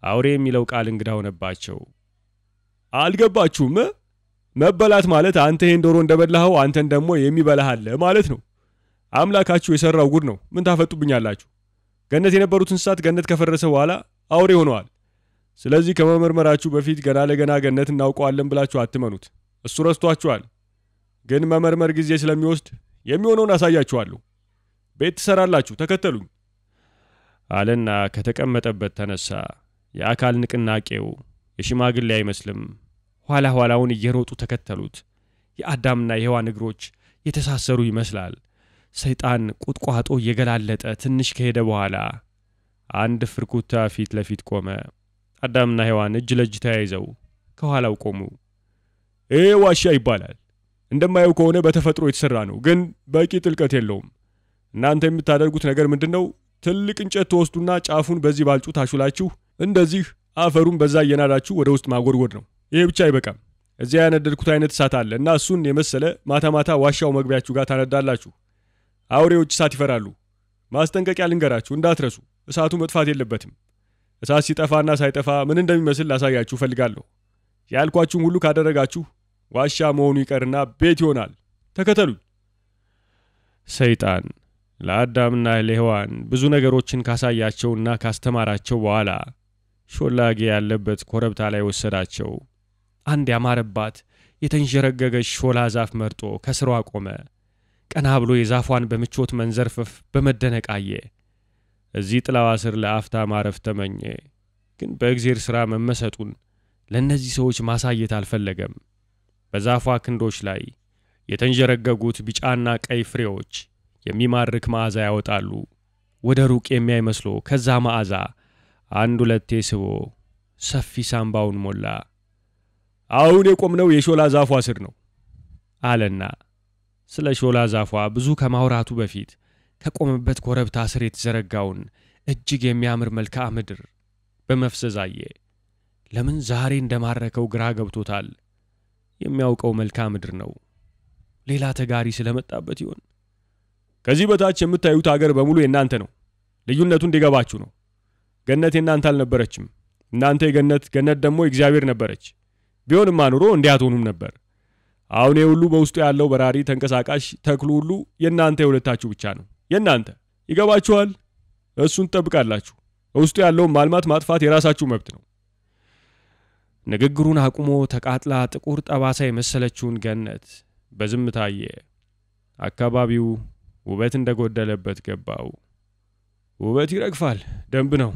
S1: አውሬ የሚለው ቃል እንግዳ ሆነባቸው። አልገባችሁም? መበላት ማለት አንተ ይሄን ዶሮ እንደበላኸው አንተን ደግሞ የሚበላህ አለ ማለት ነው። አምላካችሁ የሰራው ጉድ ነው። ምን ታፈጡብኛላችሁ? ገነት የነበሩት እንስሳት ገነት ከፈረሰ በኋላ አውሬ ሆነዋል። ስለዚህ ከመመርመራችሁ በፊት ገና ለገና ገነት እናውቀዋለን ብላችሁ አትመኑት። እሱ ረስቷችኋል። ግን መመርመር ጊዜ ስለሚወስድ የሚሆነውን አሳያችኋለሁ። ቤት ትሰራላችሁ፣ ተከተሉኝ አለና ከተቀመጠበት ተነሳ። የአካል ንቅናቄው የሽማግሌ አይመስልም። ኋላ ኋላውን እየሮጡ ተከተሉት። የአዳምና የሔዋን እግሮች የተሳሰሩ ይመስላል። ሰይጣን ቁጥቋጦ እየገላለጠ ትንሽ ከሄደ በኋላ አንድ ፍርኩታ ፊት ለፊት ቆመ። አዳምና ሔዋን እጅ ለእጅ ተያይዘው ከኋላው ቆሙ። ዋሻ ይባላል። እንደማየው ከሆነ በተፈጥሮ የተሰራ ነው፣ ግን በቂ ጥልቀት የለውም። እናንተ የምታደርጉት ነገር ምንድነው? ትልቅ እንጨት ተወስዱና ጫፉን በዚህ ባልጩ ታሹላችሁ እንደዚህ አፈሩን በዛ እየናዳችሁ ወደ ውስጥ ማጎርጎድ ነው። ይሄ ብቻ አይበቃም። እዚያ ያነደድኩት አይነት እሳት አለ እና እሱን የመሰለ ማታ ማታ ዋሻው መግቢያችሁ ጋር ታነዳላችሁ። አውሬዎች እሳት ይፈራሉ። ማስጠንቀቂያ ልንገራችሁ፣ እንዳትረሱ። እሳቱ መጥፋት የለበትም። እሳት ሲጠፋና ሳይጠፋ ምን እንደሚመስል ላሳያችሁ ፈልጋለሁ። ያልኳችሁን ሁሉ ካደረጋችሁ ዋሻ መሆኑ ይቀርና ቤት ይሆናል። ተከተሉኝ። ሰይጣን ለአዳምና ለሔዋን ብዙ ነገሮችን ካሳያቸውና ካስተማራቸው በኋላ ሾላጌ ያለበት ኮረብታ ላይ ወሰዳቸው። አንድ ያማረባት የተንሸረገገች ሾላ ዛፍ መርጦ ከስሯ ቆመ። ቀና ብሎ የዛፏን በምቾት መንዘርፈፍ በመደነቅ አየ። እዚህ ጥላዋ ስር ለአፍታ ማረፍ ተመኘ። ግን በእግዚአብሔር ሥራ መመሰጡን ለእነዚህ ሰዎች ማሳየት አልፈለገም። በዛፏ ክንዶች ላይ የተንሸረገጉት ቢጫና ቀይ ፍሬዎች የሚማርክ መዓዛ ያወጣሉ። ወደ ሩቅ የሚያይ መስሎ ከዛ መዓዛ አንድ ሁለቴ ስቦ ሰፊ ሳምባውን ሞላ። አሁን የቆምነው የሾላ ዛፏ ስር ነው አለና ስለ ሾላ ዛፏ ብዙ ከማውራቱ በፊት ከቆመበት ኮረብታ ስር የተዘረጋውን እጅግ የሚያምር መልክዓ ምድር በመፍዘዝ አየ። ለምን ዛሬ እንደማረከው ግራ ገብቶታል። የሚያውቀው መልክዓ ምድር ነው። ሌላ ተጋሪ ስለመጣበት ይሆን? ከዚህ በታች የምታዩት ሀገር በሙሉ የናንተ ነው። ልዩነቱ እንዲገባችሁ ነው። ገነት የናንተ አልነበረችም። እናንተ የገነት፣ ገነት ደግሞ እግዚአብሔር ነበረች። ቢሆንማ ኑሮ እንዲያትሆኑም ነበር። አሁን ሁሉ በውስጡ ያለው በራሪ ተንቀሳቃሽ ተክሉ ሁሉ የናንተ የሁለታችሁ ብቻ ነው። የናንተ ይገባችኋል? እሱን ተጠብቃላችሁ። ውስጡ ያለው ማልማት ማጥፋት የራሳችሁ መብት ነው። ንግግሩን አቁሞ ተቃጥላ ጥቁር ጠባሳ የመሰለችውን ገነት በዝምታ አየ። አካባቢው ውበት እንደጎደለበት ገባው። ውበት ይረግፋል፣ ደንብ ነው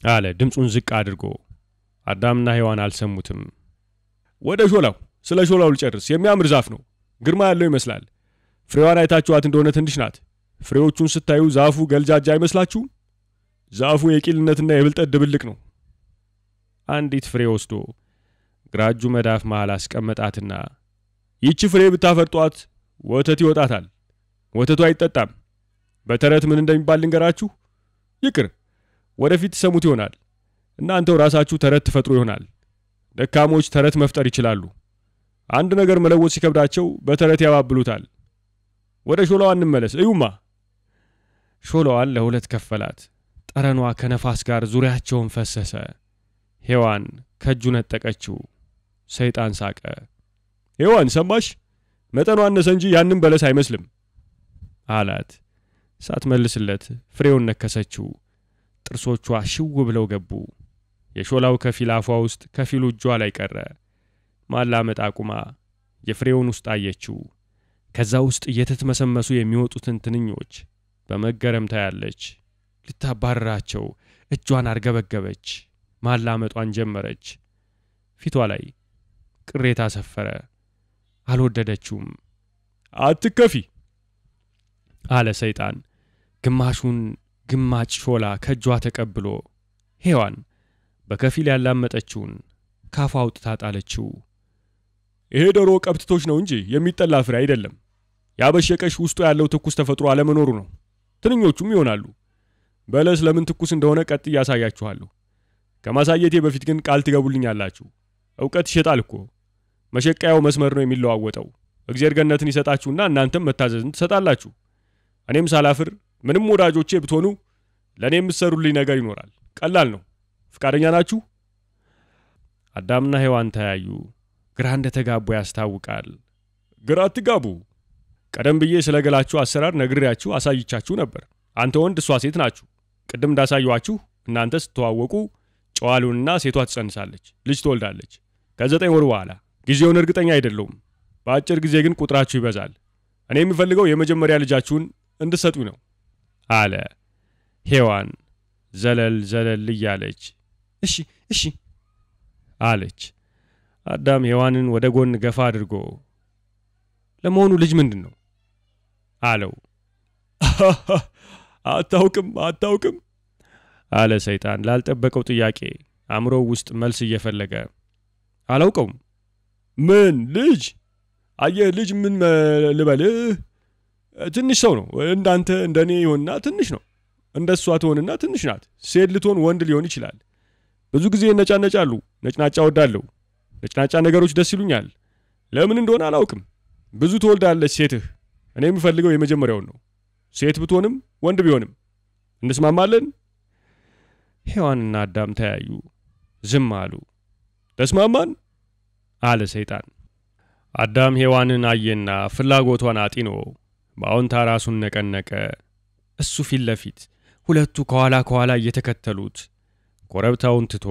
S1: አለ ድምጹን ዝቅ አድርጎ። አዳምና ሔዋን አልሰሙትም። ወደ ሾላው፣ ስለ ሾላው ልጨርስ። የሚያምር ዛፍ ነው። ግርማ ያለው ይመስላል። ፍሬዋን አይታችኋት እንደሆነ ትንሽ ናት። ፍሬዎቹን ስታዩ ዛፉ ገልጃጃ አይመስላችሁ? ዛፉ የቂልነትና የብልጠት ድብልቅ ነው። አንዲት ፍሬ ወስዶ ግራጁ መዳፍ መሃል አስቀመጣትና ይቺ ፍሬ ብታፈርጧት ወተት ይወጣታል። ወተቱ አይጠጣም። በተረት ምን እንደሚባል ልንገራችሁ? ይቅር፣ ወደፊት ሰሙት ይሆናል። እናንተው ራሳችሁ ተረት ትፈጥሩ ይሆናል። ደካሞች ተረት መፍጠር ይችላሉ። አንድ ነገር መለወጥ ሲከብዳቸው በተረት ያባብሉታል። ወደ ሾላዋ እንመለስ። እዩማ። ሾላዋን ለሁለት ከፈላት። ጠረኗ ከነፋስ ጋር ዙሪያቸውን ፈሰሰ። ሔዋን ከእጁ ነጠቀችው። ሰይጣን ሳቀ። ሔዋን ሰማሽ? መጠኗ አነሰ እንጂ ያንን በለስ አይመስልም አላት። ሳትመልስለት ፍሬውን ነከሰችው። ጥርሶቿ ሽው ብለው ገቡ። የሾላው ከፊል አፏ ውስጥ ከፊሉ እጇ ላይ ቀረ። ማላመጥ አቁማ የፍሬውን ውስጥ አየችው። ከዛ ውስጥ እየተተመሰመሱ የሚወጡትን ትንኞች በመገረም ታያለች። ልታባረራቸው እጇን አርገበገበች። ማላመጧን ጀመረች። ፊቷ ላይ ቅሬታ ሰፈረ። አልወደደችውም። አትከፊ አለ ሰይጣን ግማሹን ግማጭ ሾላ ከእጇ ተቀብሎ። ሔዋን በከፊል ያላመጠችውን ካፏ አውጥታ ጣለችው። ይሄ ዶሮ ቀብትቶች ነው እንጂ የሚጠላ ፍሬ አይደለም። ያበሸቀሽ ውስጡ ያለው ትኩስ ተፈጥሮ አለመኖሩ ነው። ትንኞቹም ይሆናሉ። በለስ ለምን ትኩስ እንደሆነ ቀጥ ያሳያችኋለሁ። ከማሳየቴ በፊት ግን ቃል ትገቡልኛላችሁ። ዕውቀት ይሸጣል እኮ። መሸቀያው መስመር ነው የሚለዋወጠው። እግዚአብሔር ገነትን ይሰጣችሁና እናንተም መታዘዝን ትሰጣላችሁ። እኔም ሳላፍር ምንም ወዳጆቼ ብትሆኑ ለኔ የምትሰሩልኝ ነገር ይኖራል። ቀላል ነው። ፍቃደኛ ናችሁ? አዳምና ሔዋን ተያዩ። ግራ እንደተጋቡ ያስታውቃል። ግራ አትጋቡ። ቀደም ብዬ ስለገላችሁ አሰራር ነግሬያችሁ አሳይቻችሁ ነበር። አንተ ወንድ እሷ ሴት ናችሁ። ቅድም እንዳሳየዋችሁ እናንተ ስትተዋወቁ ጨዋሉንና ሴቷ ትጸንሳለች፣ ልጅ ትወልዳለች። ከ9 ወር በኋላ ጊዜውን እርግጠኛ አይደለሁም። በአጭር ጊዜ ግን ቁጥራችሁ ይበዛል። እኔ የምፈልገው የመጀመሪያ ልጃችሁን እንድትሰጡኝ ነው አለ። ሔዋን ዘለል እያለች እሺ አለች። አዳም ሔዋንን ወደ ጎን ገፋ አድርጎ ለመሆኑ ልጅ ምንድን ነው አለው። አታውቅም አለ ሰይጣን ላልጠበቀው ጥያቄ አእምሮው ውስጥ መልስ እየፈለገ። አላውቀውም። ምን ልጅ? አየህ ልጅ ምን ልበልህ? ትንሽ ሰው ነው። እንዳንተ እንደኔ ይሆንና ትንሽ ነው። እንደሷ ትሆንና ትንሽ ናት። ሴት ልትሆን ወንድ ሊሆን ይችላል። ብዙ ጊዜ ነጫነጫሉ። ነጭናጫ ወዳለሁ። ነጭናጫ ነገሮች ደስ ይሉኛል። ለምን እንደሆነ አላውቅም። ብዙ ትወልዳለች ሴትህ። እኔ የምፈልገው የመጀመሪያውን ነው። ሴት ብትሆንም ወንድ ቢሆንም። እንስማማለን? ሔዋንና አዳም ተያዩ። ዝም አሉ። ተስማማን? አለ ሰይጣን። አዳም ሔዋንን አየና ፍላጎቷን አጢኖ በአዎንታ ራሱን ነቀነቀ። እሱ ፊት ለፊት ሁለቱ ከኋላ እየተከተሉት ኮረብታውን ትቶ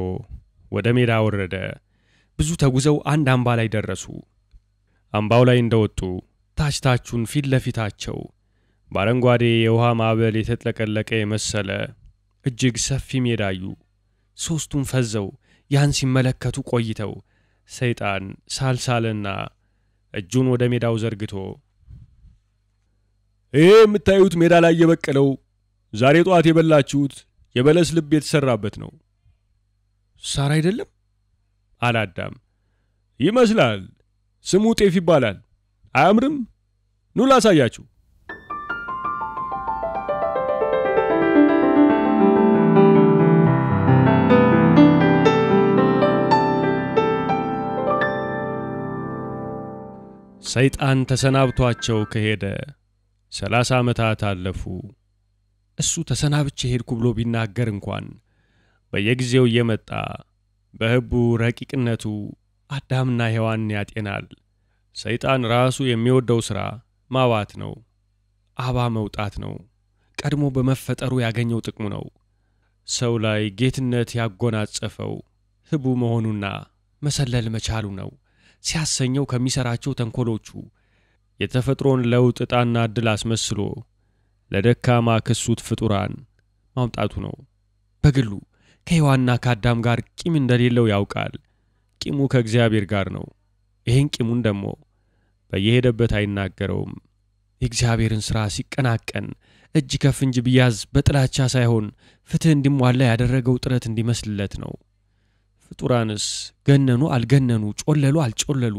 S1: ወደ ሜዳ ወረደ። ብዙ ተጉዘው አንድ አምባ ላይ ደረሱ። አምባው ላይ እንደወጡ ታችታቹን ፊት ለፊታቸው በአረንጓዴ የውሃ ማዕበል የተጥለቀለቀ የመሰለ እጅግ ሰፊ ሜዳዩ። ሶስቱም ፈዘው ያን ሲመለከቱ ቆይተው ሰይጣን ሳልሳለና እጁን ወደ ሜዳው ዘርግቶ የምታዩት ሜዳ ላይ የበቀለው ዛሬ ጧት የበላችሁት የበለስ ልብ የተሰራበት ነው። ሳር አይደለም? አላዳም። ይመስላል። ስሙ ጤፍ ይባላል። አያምርም? ኑ ላሳያችሁ። ሰይጣን ተሰናብቷቸው ከሄደ 30 ዓመታት አለፉ። እሱ ተሰናብቼ ሄድኩ ብሎ ቢናገር እንኳን በየጊዜው እየመጣ በህቡ ረቂቅነቱ አዳምና ሔዋንን ያጤናል። ሰይጣን ራሱ የሚወደው ሥራ ማዋት ነው፣ አባ መውጣት ነው። ቀድሞ በመፈጠሩ ያገኘው ጥቅሙ ነው። ሰው ላይ ጌትነት ያጎናጸፈው ህቡ መሆኑና መሰለል መቻሉ ነው። ሲያሰኘው ከሚሰራቸው ተንኮሎቹ የተፈጥሮን ለውጥ ጣና ዕድል አስመስሎ ለደካማ ክሱት ፍጡራን ማምጣቱ ነው። በግሉ ከሔዋንና ከአዳም ጋር ቂም እንደሌለው ያውቃል። ቂሙ ከእግዚአብሔር ጋር ነው። ይህን ቂሙን ደግሞ በየሄደበት አይናገረውም። የእግዚአብሔርን ሥራ ሲቀናቀን እጅ ከፍ እንጂ ቢያዝ በጥላቻ ሳይሆን ፍትህ እንዲሟላ ያደረገው ጥረት እንዲመስልለት ነው። ፍጡራንስ ገነኑ አልገነኑ፣ ጮለሉ አልጮለሉ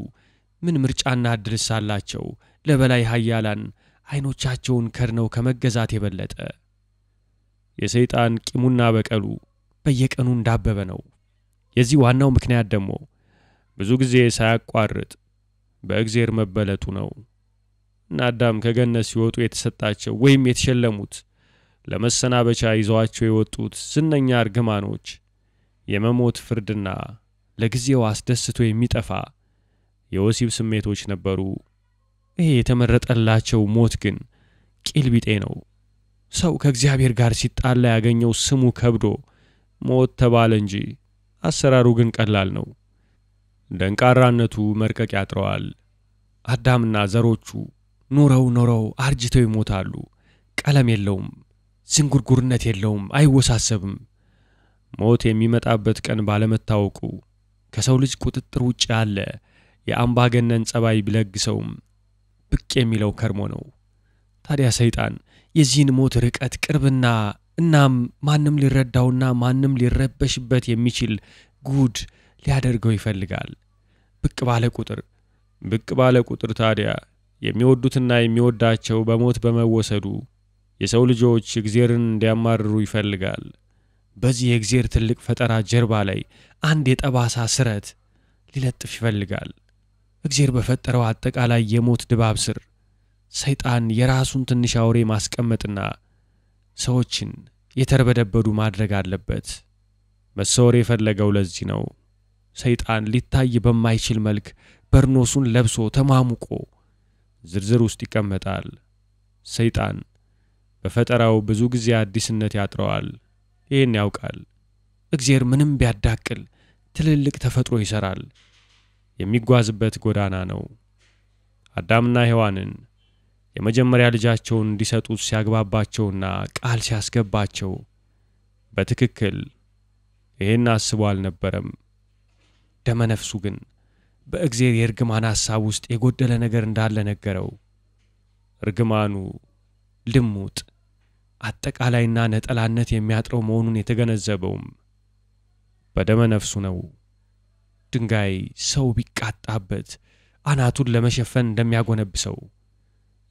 S1: ምን ምርጫና ዕድልስ አላቸው? ለበላይ ኃያላን አይኖቻቸውን ከድነው ከመገዛት የበለጠ። የሰይጣን ቂሙና በቀሉ በየቀኑ እንዳበበ ነው። የዚህ ዋናው ምክንያት ደግሞ ብዙ ጊዜ ሳያቋርጥ በእግዚአብሔር መበለጡ ነው። እና አዳም ከገነት ሲወጡ የተሰጣቸው ወይም የተሸለሙት ለመሰናበቻ ይዘዋቸው የወጡት ዝነኛ እርግማኖች የመሞት ፍርድና ለጊዜው አስደስቶ የሚጠፋ የወሲብ ስሜቶች ነበሩ። ይሄ የተመረጠላቸው ሞት ግን ቂል ቢጤ ነው። ሰው ከእግዚአብሔር ጋር ሲጣላ ያገኘው ስሙ ከብዶ ሞት ተባለ እንጂ አሰራሩ ግን ቀላል ነው። ደንቃራነቱ መርቀቅ ያጥረዋል። አዳምና ዘሮቹ ኖረው አርጅተው ይሞታሉ። ቀለም የለውም፣ ዝንጉርጉርነት የለውም፣ አይወሳሰብም። ሞት የሚመጣበት ቀን ባለመታወቁ ከሰው ልጅ ቁጥጥር ውጭ ያለ የአምባገነን ጸባይ ቢለግሰውም ብቅ የሚለው ከርሞ ነው። ታዲያ ሰይጣን የዚህን ሞት ርቀት ቅርብና እናም ማንም ሊረዳውና ማንም ሊረበሽበት የሚችል ጉድ ሊያደርገው ይፈልጋል። ብቅ ባለ ቁጥር ታዲያ የሚወዱትና የሚወዳቸው በሞት በመወሰዱ የሰው ልጆች እግዚአብሔርን እንዲያማርሩ ይፈልጋል። በዚህ የእግዚአብሔር ትልቅ ፈጠራ ጀርባ ላይ አንድ የጠባሳ ስረት ሊለጥፍ ይፈልጋል። እግዚአብሔር በፈጠረው አጠቃላይ የሞት ድባብ ስር ሰይጣን የራሱን ትንሽ አውሬ ማስቀመጥና ሰዎችን የተርበደበዱ ማድረግ አለበት። መሰወር የፈለገው ለዚህ ነው። ሰይጣን ሊታይ በማይችል መልክ በርኖሱን ለብሶ ተማሙቆ ዝርዝር ውስጥ ይቀመጣል። ሰይጣን በፈጠራው ብዙ ጊዜ አዲስነት ያጥረዋል። ይህን ያውቃል። እግዚአብሔር ምንም ቢያዳቅል ትልልቅ ተፈጥሮ ይሰራል። የሚጓዝበት ጎዳና ነው። አዳምና ሔዋንን የመጀመሪያ ልጃቸውን እንዲሰጡት ሲያግባባቸውና ቃል ሲያስገባቸው በትክክል ይህን አስቦ አልነበረም። ደመነፍሱ ግን በእግዚአብሔር የርግማን ሐሳብ ውስጥ የጎደለ ነገር እንዳለ ነገረው። ርግማኑ ልሙጥ፣ አጠቃላይና ነጠላነት የሚያጥረው መሆኑን የተገነዘበውም በደመነፍሱ ነው። ድንጋይ ሰው ቢቃጣበት አናቱን ለመሸፈን እንደሚያጎነብሰው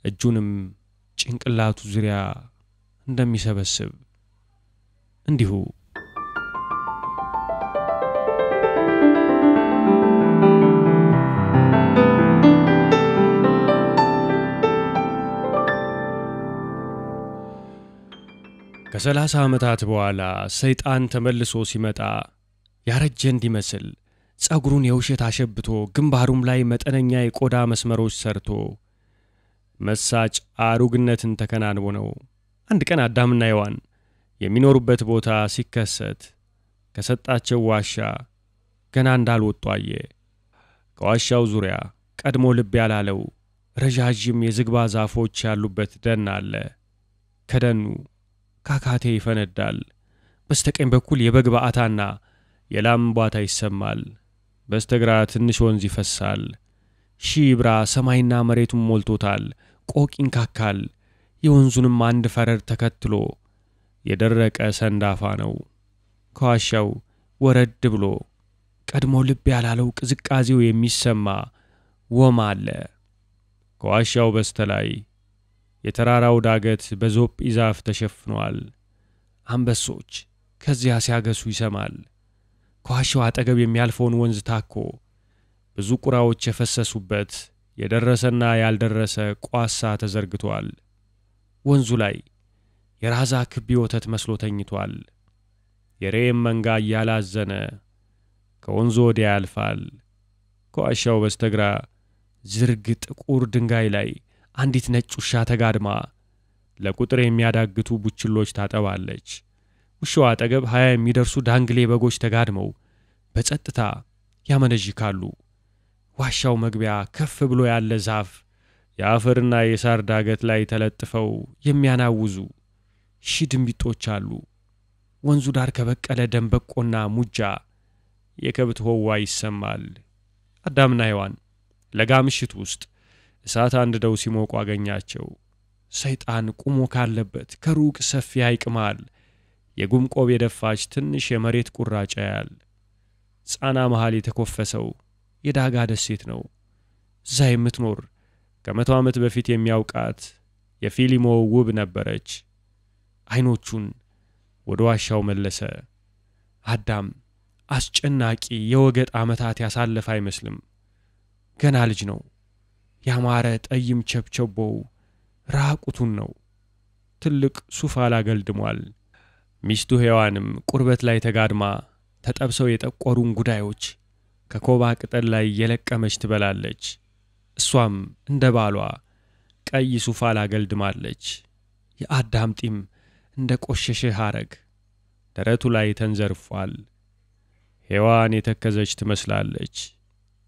S1: እጁንም ጭንቅላቱ ዙሪያ እንደሚሰበስብ እንዲሁ ከ30 ዓመታት በኋላ ሰይጣን ተመልሶ ሲመጣ ያረጀ እንዲመስል ጸጉሩን የውሸት አሸብቶ ግንባሩም ላይ መጠነኛ የቆዳ መስመሮች ሰርቶ መሳጭ አሩግነትን ተከናንቦ ነው። አንድ ቀን አዳምና ሔዋን የሚኖሩበት ቦታ ሲከሰት ከሰጣቸው ዋሻ ገና እንዳልወጡ አየ። ከዋሻው ዙሪያ ቀድሞ ልብ ያላለው ረዣዥም የዝግባ ዛፎች ያሉበት ደን አለ። ከደኑ ካካቴ ይፈነዳል። በስተቀኝ በኩል የበግ በአታና የላም ቧታ ይሰማል። በስተግራ ትንሽ ወንዝ ይፈሳል። ሺብራ ሰማይና መሬቱን ሞልቶታል። ቆቅ ይንካካል። የወንዙንም አንድ ፈረር ተከትሎ የደረቀ ሰንዳፋ ነው። ከዋሻው ወረድ ብሎ ቀድሞ ልብ ያላለው ቅዝቃዜው የሚሰማ ወማ አለ። ከዋሻው በስተላይ የተራራው ዳገት በዞጲ ዛፍ ተሸፍኗል። አንበሶች ከዚያ ሲያገሱ ይሰማል። ከዋሻው አጠገብ የሚያልፈውን ወንዝ ታኮ ብዙ ቁራዎች የፈሰሱበት የደረሰና ያልደረሰ ቋሳ ተዘርግቷል። ወንዙ ላይ የራዛ ክቢ ወተት መስሎ ተኝቷል። የሬም መንጋ እያላዘነ ከወንዙ ወዲያ ያልፋል። ከዋሻው በስተግራ ዝርግ ጥቁር ድንጋይ ላይ አንዲት ነጭ ውሻ ተጋድማ ለቁጥር የሚያዳግቱ ቡችሎች ታጠባለች። ውሻው አጠገብ 20 የሚደርሱ ዳንግሌ በጎች ተጋድመው በጸጥታ ያመነዥካሉ። ዋሻው መግቢያ ከፍ ብሎ ያለ ዛፍ የአፈርና የሳር ዳገት ላይ ተለጥፈው የሚያናውዙ ሺህ ድንቢጦች አሉ። ወንዙ ዳር ከበቀለ ደንበቆና ሙጃ የከብት ሆዋ ይሰማል። አዳምና ሔዋን ለጋ ምሽት ውስጥ እሳት አንድደው ሲሞቁ አገኛቸው። ሰይጣን ቁሞ ካለበት ከሩቅ ሰፊ ሐይቅ መሃል የጉም ቆብ የደፋች ትንሽ የመሬት ቁራጭ ያያል። ጻና መሃል የተኮፈሰው የዳጋ ደሴት ነው። እዛ የምትኖር ከ100 ዓመት በፊት የሚያውቃት የፊሊሞ ውብ ነበረች። አይኖቹን ወደ ዋሻው መለሰ። አዳም አስጨናቂ የወገጥ ዓመታት ያሳለፈ አይመስልም። ገና ልጅ ነው። ያማረ ጠይም ቸብቸቦው ራቁቱን ነው። ትልቅ ሱፍ አላገልድሟል። ሚስቱ ሔዋንም ቁርበት ላይ ተጋድማ ተጠብሰው የጠቆሩ እንጉዳዮች ከኮባ ቅጠል ላይ የለቀመች ትበላለች። እሷም እንደ ባሏ ቀይ ሱፍ አላገልድማለች። የአዳም ጢም እንደ ቆሸሸ ሐረግ ደረቱ ላይ ተንዘርፏል። ሔዋን የተከዘች ትመስላለች።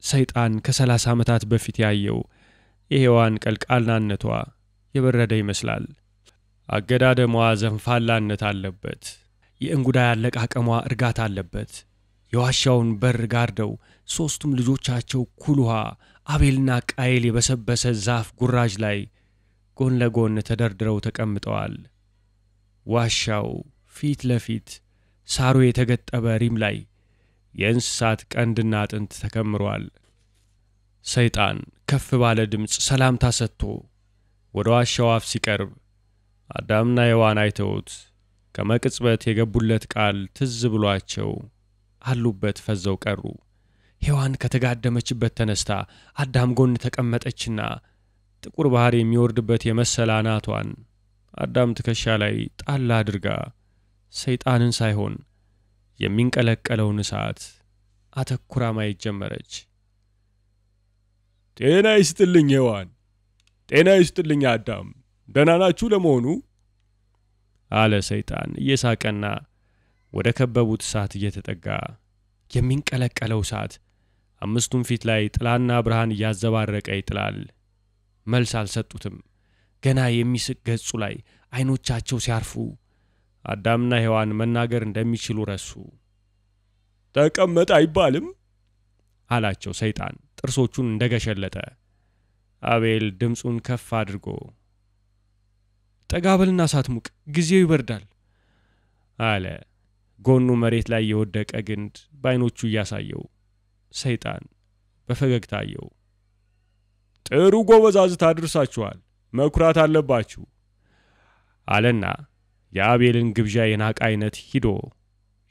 S1: ሰይጣን ከ30 ዓመታት በፊት ያየው የሔዋን ቀልቃላነቷ የበረደ ይመስላል። አገዳደሟ ዘንፋላነት አለበት። የእንጉዳይ አለቃቀሟ እርጋታ አለበት። የዋሻውን በር ጋርደው ሶስቱም ልጆቻቸው ኩልሃ አቤልና ቃየል የበሰበሰ ዛፍ ጉራጅ ላይ ጎን ለጎን ተደርድረው ተቀምጠዋል። ዋሻው ፊት ለፊት ሳሩ የተገጠበ ሪም ላይ የእንስሳት ቀንድና አጥንት ተከምሯል። ሰይጣን ከፍ ባለ ድምፅ ሰላምታ ሰጥቶ ወደ ዋሻው አፍ ሲቀርብ አዳምና ሔዋን አይተውት ከመቅጽበት የገቡለት ቃል ትዝ ብሏቸው አሉበት ፈዘው ቀሩ። ሔዋን ከተጋደመችበት ተነስታ አዳም ጎን ተቀመጠችና ጥቁር ባህር የሚወርድበት የመሰለ አናቷን አዳም ትከሻ ላይ ጣል አድርጋ ሰይጣንን ሳይሆን የሚንቀለቀለውን እሳት አተኩራ ማየት ጀመረች። ጤና ይስጥልኝ ሔዋን፣ ጤና ይስጥልኝ አዳም፣ ደህና ናችሁ ለመሆኑ? አለ ሰይጣን እየሳቀና ወደ ከበቡት እሳት እየተጠጋ። የሚንቀለቀለው እሳት አምስቱም ፊት ላይ ጥላና ብርሃን እያዘባረቀ ይጥላል። መልስ አልሰጡትም። ገና የሚስቅ ገጹ ላይ አይኖቻቸው ሲያርፉ አዳምና ሔዋን መናገር እንደሚችሉ ረሱ። ተቀመጥ አይባልም አላቸው ሰይጣን ጥርሶቹን እንደገሸለጠ። አቤል ድምጹን ከፍ አድርጎ ጠጋበልና ሳትሙቅ ጊዜው ይበርዳል አለ። ጎኑ መሬት ላይ የወደቀ ግንድ ባይኖቹ ያሳየው። ሰይጣን በፈገግታ አየው። ጥሩ ጎበዛዝት አድርሳችኋል፣ መኩራት አለባችሁ አለና የአቤልን ግብዣ የናቀ አይነት ሂዶ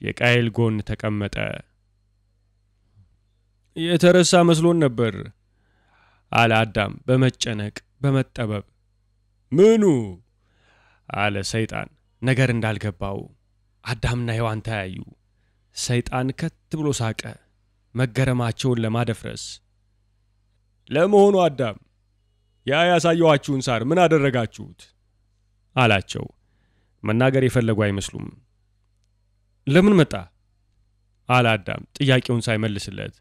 S1: የቃየል ጎን ተቀመጠ። የተረሳ መስሎን ነበር አለ አዳም በመጨነቅ በመጠበብ። ምኑ አለ ሰይጣን ነገር እንዳልገባው። አዳምና ሔዋን ተያዩ። ሰይጣን ከት ብሎ ሳቀ መገረማቸውን ለማደፍረስ። ለመሆኑ አዳም ያ ያሳየዋችሁን ሳር ምን አደረጋችሁት አላቸው። መናገር የፈለጉ አይመስሉም። ለምን መጣ አለ አዳም ጥያቄውን ሳይመልስለት።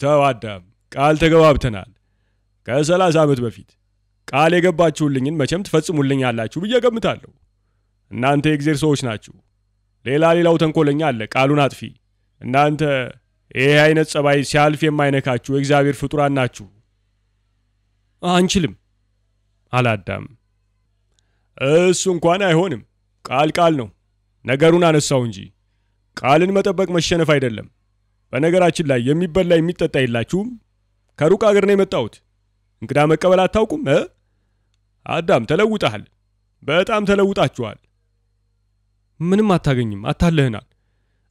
S1: ተው አዳም፣ ቃል ተገባብተናል። ከ30 ዓመት በፊት ቃል የገባችሁልኝን መቼም ትፈጽሙልኛላችሁ ብዬ ገምታለሁ። እናንተ የእግዚአብሔር ሰዎች ናችሁ። ሌላው ተንኮለኛ አለ ቃሉን አጥፊ። እናንተ ይሄ አይነት ጸባይ ሲያልፍ የማይነካችሁ የእግዚአብሔር ፍጡራን ናችሁ። አንችልም አለ አዳም። እሱ እንኳን አይሆንም፣ ቃል ነው። ነገሩን አነሳው እንጂ ቃልን መጠበቅ መሸነፍ አይደለም። በነገራችን ላይ የሚበላ የሚጠጣ የላችሁም? ከሩቅ አገር ነው የመጣሁት። እንግዳ መቀበል አታውቁም? አዳም ተለውጣል፣ በጣም ተለውጣችኋል። ምንም አታገኝም፣ አታለህናል።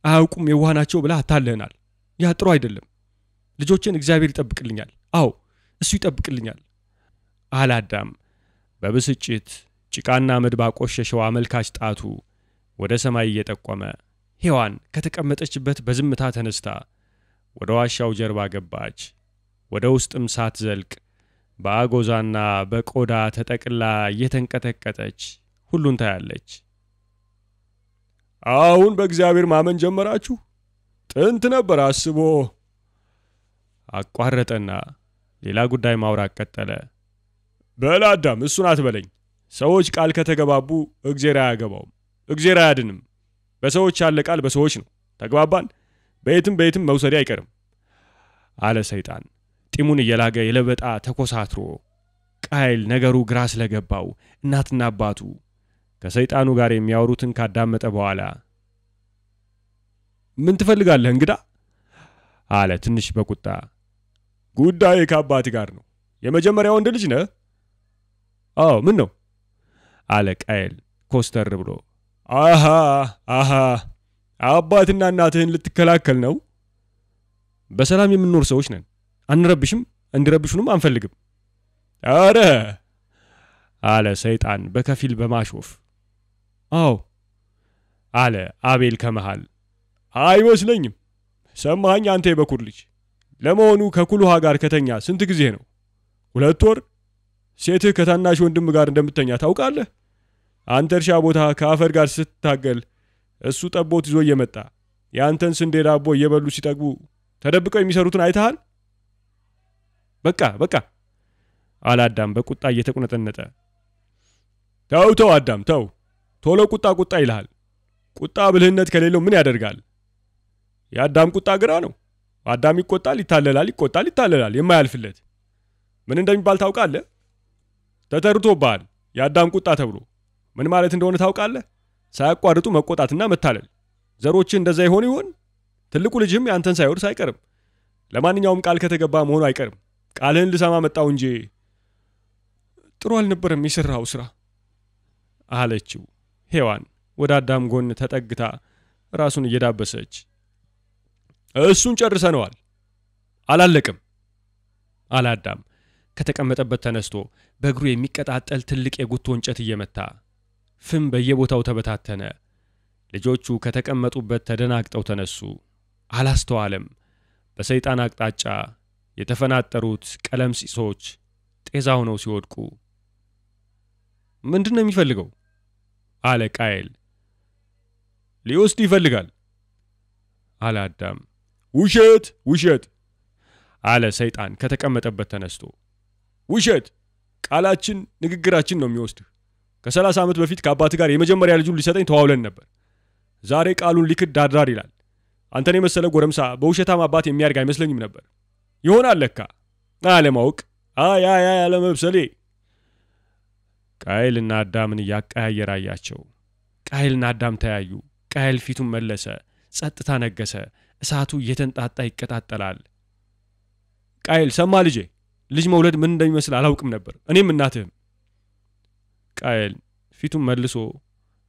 S1: አያውቁም የዋህናቸው ብለህ አታለህናል። ያ ጥሩ አይደለም። ልጆችን እግዚአብሔር ይጠብቅልኛል። አዎ እሱ ይጠብቅልኛል አለ አዳም በብስጭት ጭቃና አመድ ባቆሸሸው አመልካች ጣቱ ወደ ሰማይ እየጠቆመ። ሔዋን ከተቀመጠችበት በዝምታ ተነስታ ወደ ዋሻው ጀርባ ገባች። ወደ ውስጥም ሳትዘልቅ በአጎዛና በቆዳ ተጠቅላ እየተንቀጠቀጠች ሁሉን ታያለች። አሁን በእግዚአብሔር ማመን ጀመራችሁ? ጥንት ነበር አስቦ አቋረጠና ሌላ ጉዳይ ማውራት ቀጠለ። በል አዳም እሱን አትበለኝ። ሰዎች ቃል ከተገባቡ እግዚአብሔር አያገባውም፣ እግዚአብሔር አያድንም። በሰዎች ያለ ቃል በሰዎች ነው። ተግባባን? በየትም መውሰድ አይቀርም አለ ሰይጣን ጢሙን እየላገ የለበጣ ተኮሳትሮ። ቃየል ነገሩ ግራ ስለገባው እናትና አባቱ ከሰይጣኑ ጋር የሚያወሩትን ካዳመጠ በኋላ ምን ትፈልጋለህ እንግዳ አለ ትንሽ በቁጣ። ጉዳይ ከአባት ጋር ነው። የመጀመሪያው ወንድ ልጅ ነህ? አዎ ምን ነው አለ ቃየል ኮስተር ብሎ። አሃ አባትና እናትህን ልትከላከል ነው? በሰላም የምንኖር ሰዎች ነን። አንረብሽም፣ እንዲረብሹንም አንፈልግም። አረ አለ ሰይጣን በከፊል በማሾፍ። አዎ አለ አቤል ከመሃል። አይመስለኝም። ሰማኸኝ አንተ የበኩር ልጅ። ለመሆኑ ከኩሉሃ ጋር ከተኛ ስንት ጊዜ ነው? 2 ወር? ሴትህ ከታናሽ ወንድም ጋር እንደምትተኛ ታውቃለህ? አንተ እርሻ ቦታ ከአፈር ጋር ስትታገል እሱ ጠቦት ይዞ እየመጣ ያንተን ስንዴ ዳቦ እየበሉ ሲጠግቡ ተደብቀው የሚሰሩትን አይተሃል? በቃ አለ አዳም በቁጣ እየተቆነጠነጠ። ተው አዳም ተው፣ ቶሎ ቁጣ ይልሃል። ቁጣ ብልህነት ከሌለው ምን ያደርጋል? የአዳም ቁጣ ግራ ነው። አዳም ይቆጣል፣ ይታለላል የማያልፍለት። ምን እንደሚባል ታውቃለህ? ተተርቶብሃል የአዳም ቁጣ ተብሎ። ምን ማለት እንደሆነ ታውቃለህ? ሳያቋርጡ መቆጣትና መታለል። ዘሮችን እንደዛ ይሆን? ትልቁ ልጅም ያንተን ሳይወርስ አይቀርም። ለማንኛውም ቃል ከተገባ መሆኑ አይቀርም። ቃልህን ልሰማ መጣው እንጂ ጥሩ አልነበረም የሰራው ስራ አለችው ሔዋን ወደ አዳም ጎን ተጠግታ ራሱን እየዳበሰች። እሱን ጨርሰነዋል። አላለቅም አለ አዳም ከተቀመጠበት ተነስቶ በእግሩ የሚቀጣጠል ትልቅ የጉቶ እንጨት እየመታ። ፍም በየቦታው ተበታተነ። ልጆቹ ከተቀመጡበት ተደናግጠው ተነሱ። አላስተዋለም። በሰይጣን አቅጣጫ የተፈናጠሩት ቀለም ሲሶች ጤዛ ሆነው ሲወድቁ። ምንድነው የሚፈልገው? አለ ቃየል። ሊወስድ ይፈልጋል አለ አዳም። ውሸት ውሸት አለ ሰይጣን ከተቀመጠበት ተነስቶ። ውሸት! ቃላችን ንግግራችን ነው የሚወስድህ። ከ30 ዓመት በፊት ከአባት ጋር የመጀመሪያ ልጁን ሊሰጠኝ ተዋውለን ነበር። ዛሬ ቃሉን ሊክድ ዳድራር ይላል። አንተን የመሰለ ጎረምሳ በውሸታም አባት የሚያድግ አይመስለኝም ነበር። ይሆናል ለካ አለማወቅ አለመብሰሌ። ቃየልና አዳምን እያቀያየረ አያቸው። ቃየልና አዳም ተያዩ። ቃየል ፊቱን መለሰ። ጸጥታ ነገሰ። እሳቱ እየተንጣጣ ይቀጣጠላል። ቃየል ሰማ ልጄ፣ ልጅ መውለድ ምን እንደሚመስል አላውቅም ነበር፣ እኔም እናትህም። ቃየል ፊቱን መልሶ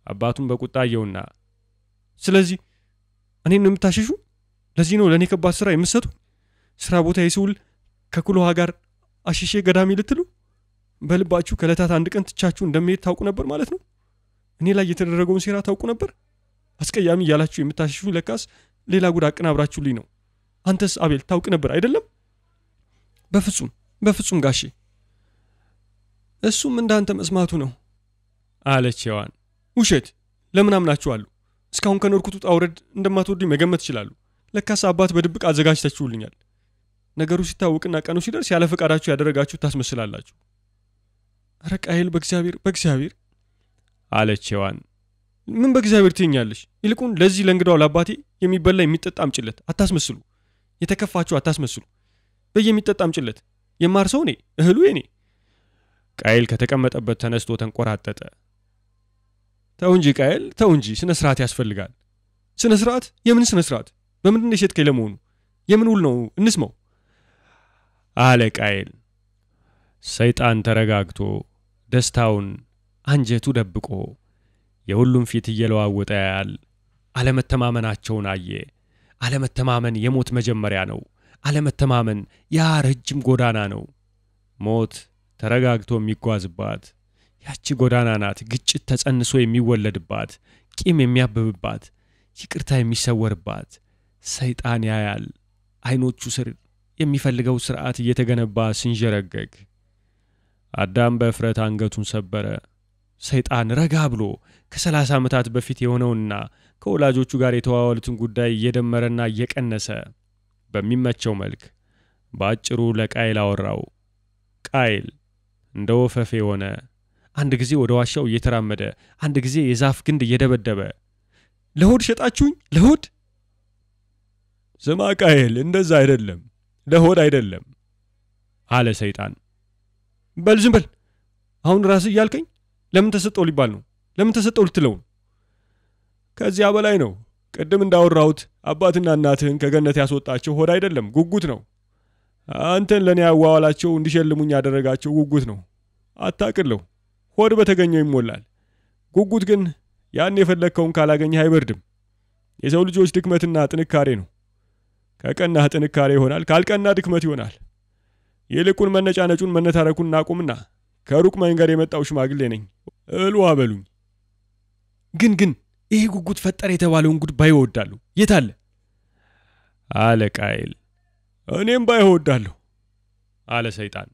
S1: አባቱን በቁጣ አየውና ስለዚህ እኔን ነው የምታሸሹ? ለዚህ ነው ለኔ ከባድ ስራ የምትሰጡ? ስራ ቦታ ይስውል ከኩሎሃ ጋር አሽሼ ገዳሚ ልትሉ? በልባችሁ ከለታት አንድ ቀን ትቻችሁ እንደምሄድ ታውቁ ነበር ማለት ነው። እኔ ላይ የተደረገውን ሴራ ታውቁ ነበር። አስቀያሚ ያላችሁ የምታሸሹ ለካስ ሌላ ጉድ አቀናብራችሁልኝ ነው። አንተስ አቤል ታውቅ ነበር አይደለም? በፍጹም ጋሼ። እሱም እንዳንተ መስማቱ ነው አለች ሔዋን። ውሸት! ለምን አምናችኋለሁ? እስካሁን ከኖርኩት ውጣ ውረድ እንደማትወዱኝ መገመት ይችላሉ። ለካስ አባት በድብቅ አዘጋጅታችሁልኛል። ነገሩ ሲታወቅና ቀኑ ሲደርስ ያለ ፈቃዳችሁ ያደረጋችሁ ታስመስላላችሁ። አረ ቃየል በእግዚአብሔር አለች ሔዋን። ምን በእግዚአብሔር ትኛለሽ? ይልቁን ለዚህ ለእንግዳው ለአባቴ የሚበላ የሚጠጣ አምጪለት። አታስመስሉ። የተከፋችሁ አታስመስሉ። በየሚጠጣ አምጪለት። የማርሰው እኔ፣ እህሉ የኔ። ቃየል ከተቀመጠበት ተነስቶ ተንቆራጠጠ። ተው እንጂ ቃየል ተው እንጂ፣ ስነ ስርዓት ያስፈልጋል። ስነ ስርዓት? የምን ስነ ስርዓት? በምንድን ነው የሸጥከኝ ለመሆኑ? የምን ውል ነው? እንስማው አለ ቃየል። ሰይጣን ተረጋግቶ ደስታውን አንጀቱ ደብቆ የሁሉም ፊት እየለዋወጠ ያያል። አለመተማመናቸውን አየ። አለመተማመን የሞት መጀመሪያ ነው። አለመተማመን ያ ረጅም ጎዳና ነው። ሞት ተረጋግቶ የሚጓዝባት ያቺ ጎዳና ናት። ግጭት ተጸንሶ የሚወለድባት፣ ቂም የሚያብብባት፣ ይቅርታ የሚሰወርባት። ሰይጣን ያያል። አይኖቹ ስር የሚፈልገው ስርዓት እየተገነባ ሲንጀረገግ። አዳም በእፍረት አንገቱን ሰበረ። ሰይጣን ረጋ ብሎ ከ30 ዓመታት በፊት የሆነውና ከወላጆቹ ጋር የተዋዋሉትን ጉዳይ እየደመረና እየቀነሰ በሚመቸው መልክ ባጭሩ ለቃየል አወራው። ቃየል እንደ ወፈፌ ሆነ። አንድ ጊዜ ወደ ዋሻው እየተራመደ፣ አንድ ጊዜ የዛፍ ግንድ እየደበደበ። ለሆድ ሸጣችሁኝ? ለሆድ? ስማ ቃየል፣ እንደዛ አይደለም፣ ለሆድ አይደለም አለ ሰይጣን። በል ዝም በል። አሁን ራስህ እያልከኝ ለምን ተሰጠው ሊባል ነው? ለምን ተሰጠው ልትለው? ከዚያ በላይ ነው። ቅድም እንዳወራሁት አባትና እናትህን ከገነት ያስወጣቸው ሆድ አይደለም፣ ጉጉት ነው። አንተን ለኔ ያዋዋላቸው እንዲሸልሙኝ ያደረጋቸው ጉጉት ነው። አታቅለው። ሆድ በተገኘው ይሞላል። ጉጉት ግን ያን የፈለከውን ካላገኘህ አይበርድም። የሰው ልጆች ድክመትና ጥንካሬ ነው። ከቀናህ ጥንካሬ ይሆናል፣ ካልቀና ድክመት ይሆናል። ይልቁን መነጫነጩን መነታረኩን እናቁምና ከሩቅ መንገድ የመጣው ሽማግሌ ነኝ፣ እሉ አበሉኝ። ግን ይሄ ጉጉት ፈጠረ የተባለውን ጉድ ባይወዳለሁ የት አለ? አለ ቃየል። እኔም ባይወዳለሁ አለ ሰይጣን።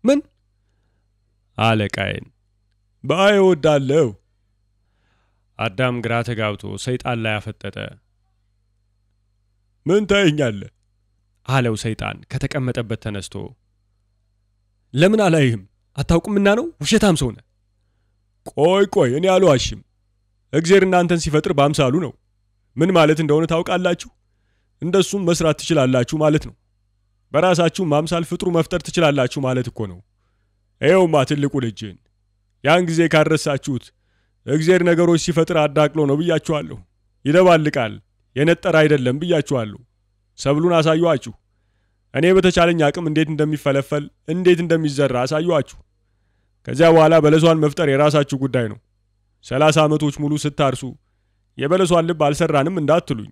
S1: ምን? አለ ቃየል። ባይወዳለሁ። አዳም ግራ ተጋብቶ ሰይጣን ላይ አፈጠጠ። ምን ታየኛለህ? አለው ሰይጣን ከተቀመጠበት ተነስቶ። ለምን አላይህም? አታውቁምና ነው? ውሸታም ሰው ነህ። ቆይ እኔ አልዋሽም። እግዚአብሔር እናንተን ሲፈጥር በአምሳሉ ነው። ምን ማለት እንደሆነ ታውቃላችሁ? እንደሱም መስራት ትችላላችሁ ማለት ነው። በራሳችሁ ማምሳል ፍጥሩ መፍጠር ትችላላችሁ ማለት እኮ ነው። ይኸውማ ትልቁ ልጅን ያን ጊዜ ካረሳችሁት እግዚአብሔር ነገሮች ሲፈጥር አዳቅሎ ነው ብያችኋለሁ። ይደባልቃል፣ የነጠረ አይደለም ብያችኋለሁ። ሰብሉን አሳዩአችሁ። እኔ በተቻለኝ አቅም እንዴት እንደሚፈለፈል እንዴት እንደሚዘራ አሳዩአችሁ። ከዚያ በኋላ በለሷን መፍጠር የራሳችሁ ጉዳይ ነው። 30 ዓመቶች ሙሉ ስታርሱ የበለሷን ልብ አልሰራንም እንዳትሉኝ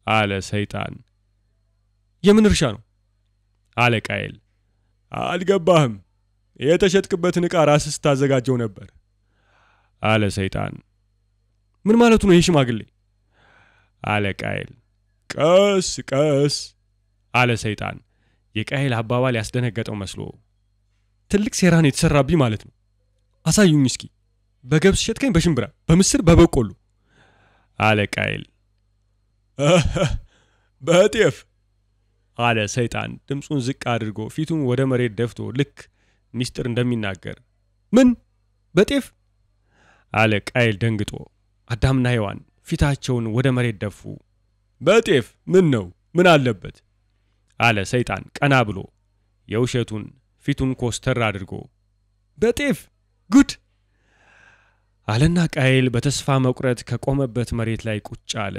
S1: አለ ሰይጣን። የምን እርሻ ነው? አለ ቃየል። አልገባህም? የተሸጥክበትን ዕቃ ራስህ ስታዘጋጀው ነበር አለ ሰይጣን። ምን ማለቱ ነው ይህ ሽማግሌ? አለ ቃየል። ቀስ ቀስ አለ ሰይጣን። የቃየል አባባል ያስደነገጠው መስሎ ትልቅ ሴራን የተሰራብኝ ማለት ነው። አሳዩኝ እስኪ። በገብስ ሸጥከኝ፣ በሽምብራ፣ በምስር፣ በበቆሎ አለ ቃየል። በጤፍ አለ ሰይጣን ድምፁን ዝቅ አድርጎ ፊቱን ወደ መሬት ደፍቶ ልክ ሚስጥር እንደሚናገር። ምን በጤፍ? አለ ቃየል ደንግጦ። አዳምና ሔዋን ፊታቸውን ወደ መሬት ደፉ። በጤፍ ምን ነው? ምን አለበት? አለ ሰይጣን ቀና ብሎ የውሸቱን ፊቱን ኮስተር አድርጎ። በጤፍ ጉድ አለና ቃየል በተስፋ መቁረጥ ከቆመበት መሬት ላይ ቁጭ አለ።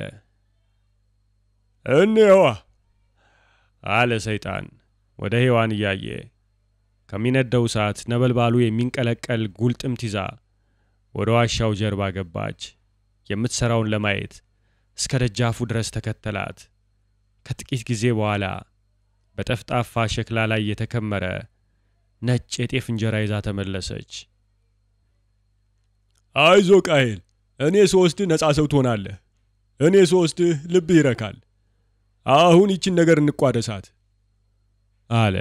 S1: እንየዋ አለ ሰይጣን ወደ ሔዋን እያየ። ከሚነደው እሳት ነበልባሉ የሚንቀለቀል ጉልጥምት ይዛ ወደ ዋሻው ጀርባ ገባች። የምትሰራውን ለማየት እስከ ደጃፉ ድረስ ተከተላት። ከጥቂት ጊዜ በኋላ በጠፍጣፋ ሸክላ ላይ የተከመረ ነጭ የጤፍ እንጀራ ይዛ ተመለሰች። አይዞ ቃየል፣ እኔ ስወስድህ ነፃ ሰው ትሆናለህ። እኔ ስወስድህ ልብህ ይረካል። አሁን ይችን ነገር እንቋደሳት አለ።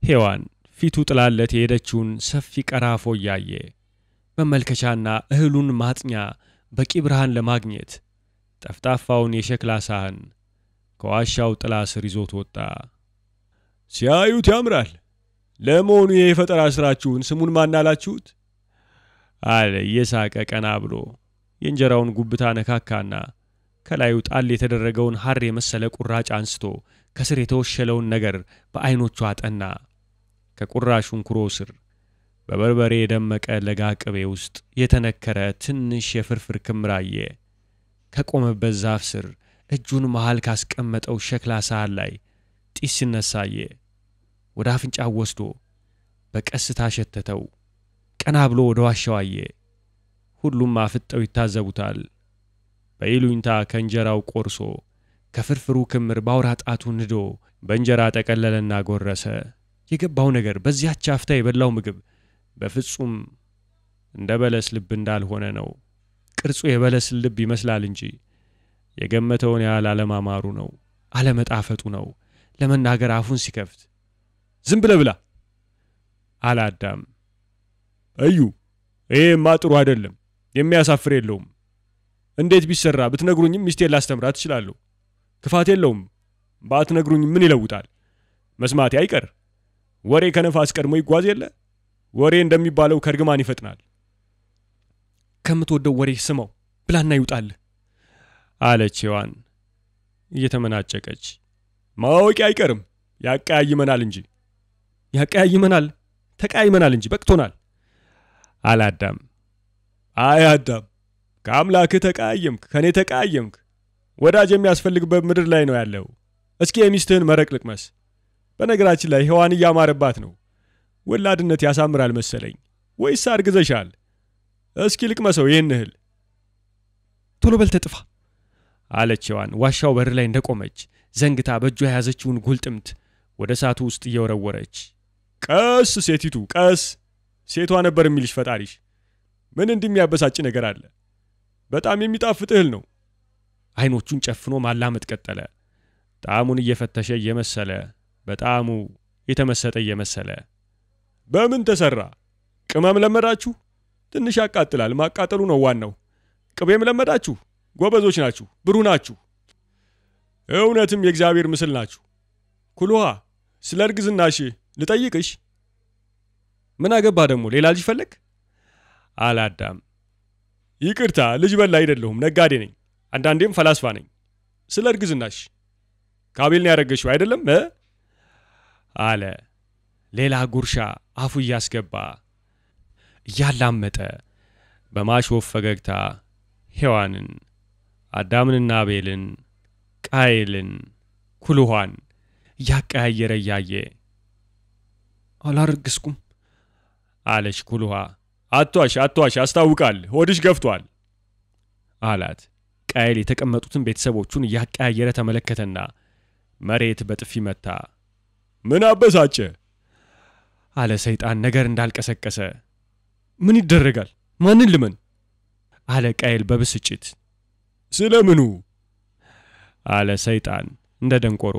S1: ሔዋን ፊቱ ጥላለት የሄደችውን ሰፊ ቀራፎ እያየ መመልከቻና እህሉን ማጥኛ በቂ ብርሃን ለማግኘት ጠፍጣፋውን የሸክላ ሳህን ከዋሻው ጥላ ስር ይዞት ወጣ። ሲያዩት ያምራል። ለመሆኑ ይሄ የፈጠራ ስራችሁን ስሙን ማን አላችሁት? አለ እየሳቀ ቀና ብሎ የእንጀራውን ጉብታ ነካካና ከላዩ ጣል የተደረገውን ሐር የመሰለ ቁራጭ አንስቶ ከስር የተወሸለውን ነገር በአይኖቹ አጠና። ከቁራሹ እንኩሮ ስር በበርበሬ የደመቀ ለጋ ቅቤ ውስጥ የተነከረ ትንሽ የፍርፍር ክምር አየ። ከቆመበት ዛፍ ስር እጁን መሃል ካስቀመጠው ሸክላ ሳህን ላይ ጢስ ሲነሳየ ወደ አፍንጫው ወስዶ በቀስታ ሸተተው። ቀና ብሎ ወደ ዋሻው አየ። ሁሉም አፍጠው ይታዘቡታል። በይሉኝታ ከእንጀራው ቆርሶ ከፍርፍሩ ክምር ባውራ ጣቱ ንዶ በእንጀራ ጠቀለለና ጎረሰ። የገባው ነገር በዚያች አፍታ የበላው ምግብ በፍጹም እንደ በለስ ልብ እንዳልሆነ ነው። ቅርጹ የበለስ ልብ ይመስላል እንጂ የገመተውን ያህል አለማማሩ ነው፣ አለመጣፈጡ ነው። ለመናገር አፉን ሲከፍት ዝም ብለህ ብላ አለ አዳም። እዩ ይሄማ ጥሩ አይደለም፣ የሚያሳፍር የለውም። እንዴት ቢሰራ ብትነግሩኝም ሚስቴን ላስተምራት እችላለሁ። ክፋት የለውም። ባትነግሩኝ ምን ይለውጣል? መስማቴ አይቀር። ወሬ ከነፋስ ቀድሞ ይጓዝ የለ። ወሬ እንደሚባለው ከርግማን ይፈጥናል። ከምትወደው ወሬ ስማው ብላና ይውጣልህ አለች ሔዋን እየተመናጨቀች። ማወቂ አይቀርም፣ ያቀያይመናል እንጂ። ያቀያይመናል፣ ተቀያይመናል እንጂ በቅቶናል አለ አዳም። አይ አዳም፣ ከአምላክህ ተቀያየምክ፣ ከኔ ተቀያየምክ። ወዳጅ የሚያስፈልግበት ምድር ላይ ነው ያለው። እስኪ የሚስትህን መረቅ ልቅመስ። በነገራችን ላይ ሔዋን እያማረባት ነው። ወላድነት ያሳምራል መሰለኝ። ወይስ አርግዘሻል? እስኪ ልቅመሰው ይህን እህል። ቶሎ በል ተጥፋ አለች ሔዋን ዋሻው በር ላይ እንደቆመች ዘንግታ በእጇ የያዘችውን ጉልጥምት ወደ እሳቱ ውስጥ እየወረወረች። ቀስ ሴቲቱ ቀስ። ሴቷ ነበር የሚልሽ ፈጣሪሽ። ምን እንደሚያበሳጭ ነገር አለ? በጣም የሚጣፍጥ እህል ነው። አይኖቹን ጨፍኖ ማላመጥ ቀጠለ። ጣዕሙን እየፈተሸ እየመሰለ በጣዕሙ የተመሰጠ እየመሰለ። በምን ተሰራ? ቅመም ለመዳችሁ? ትንሽ ያቃጥላል፣ ማቃጠሉ ነው ዋናው። ቅቤም ለመዳችሁ? ጎበዞች ናችሁ፣ ብሩህ ናችሁ። እውነትም የእግዚአብሔር ምስል ናችሁ። ኩሉሃ ስለ እርግዝናሽ ልጠይቅሽ። ምን አገባ ደግሞ? ሌላ ልጅ ፈለግ? አለ አዳም። ይቅርታ ልጅ በላ አይደለሁም፣ ነጋዴ ነኝ። አንዳንዴም ፈላስፋ ነኝ። ስለ እርግዝናሽ ከአቤል ነው ያረገሽው አይደለም? አለ ሌላ ጉርሻ አፉ እያስገባ እያላመጠ በማሾፍ ፈገግታ ሔዋንን፣ አዳምንና አቤልን፣ ቃየልን፣ ኩሉሃን እያቀያየረ እያየ። አላረግስኩም አለች ኩልሃ። አትዋሽ ያስታውቃል፣ ሆድሽ ገፍቷል አላት። ቃየል የተቀመጡትን ቤተሰቦቹን እያቀያየረ ተመለከተና መሬት በጥፊ መታ። ምን አበሳጨ አለ ሰይጣን ነገር እንዳልቀሰቀሰ። ምን ይደረጋል? ማንን ልመን አለ ቃየል በብስጭት። ስለምኑ አለ ሰይጣን እንደ ደንቆሮ።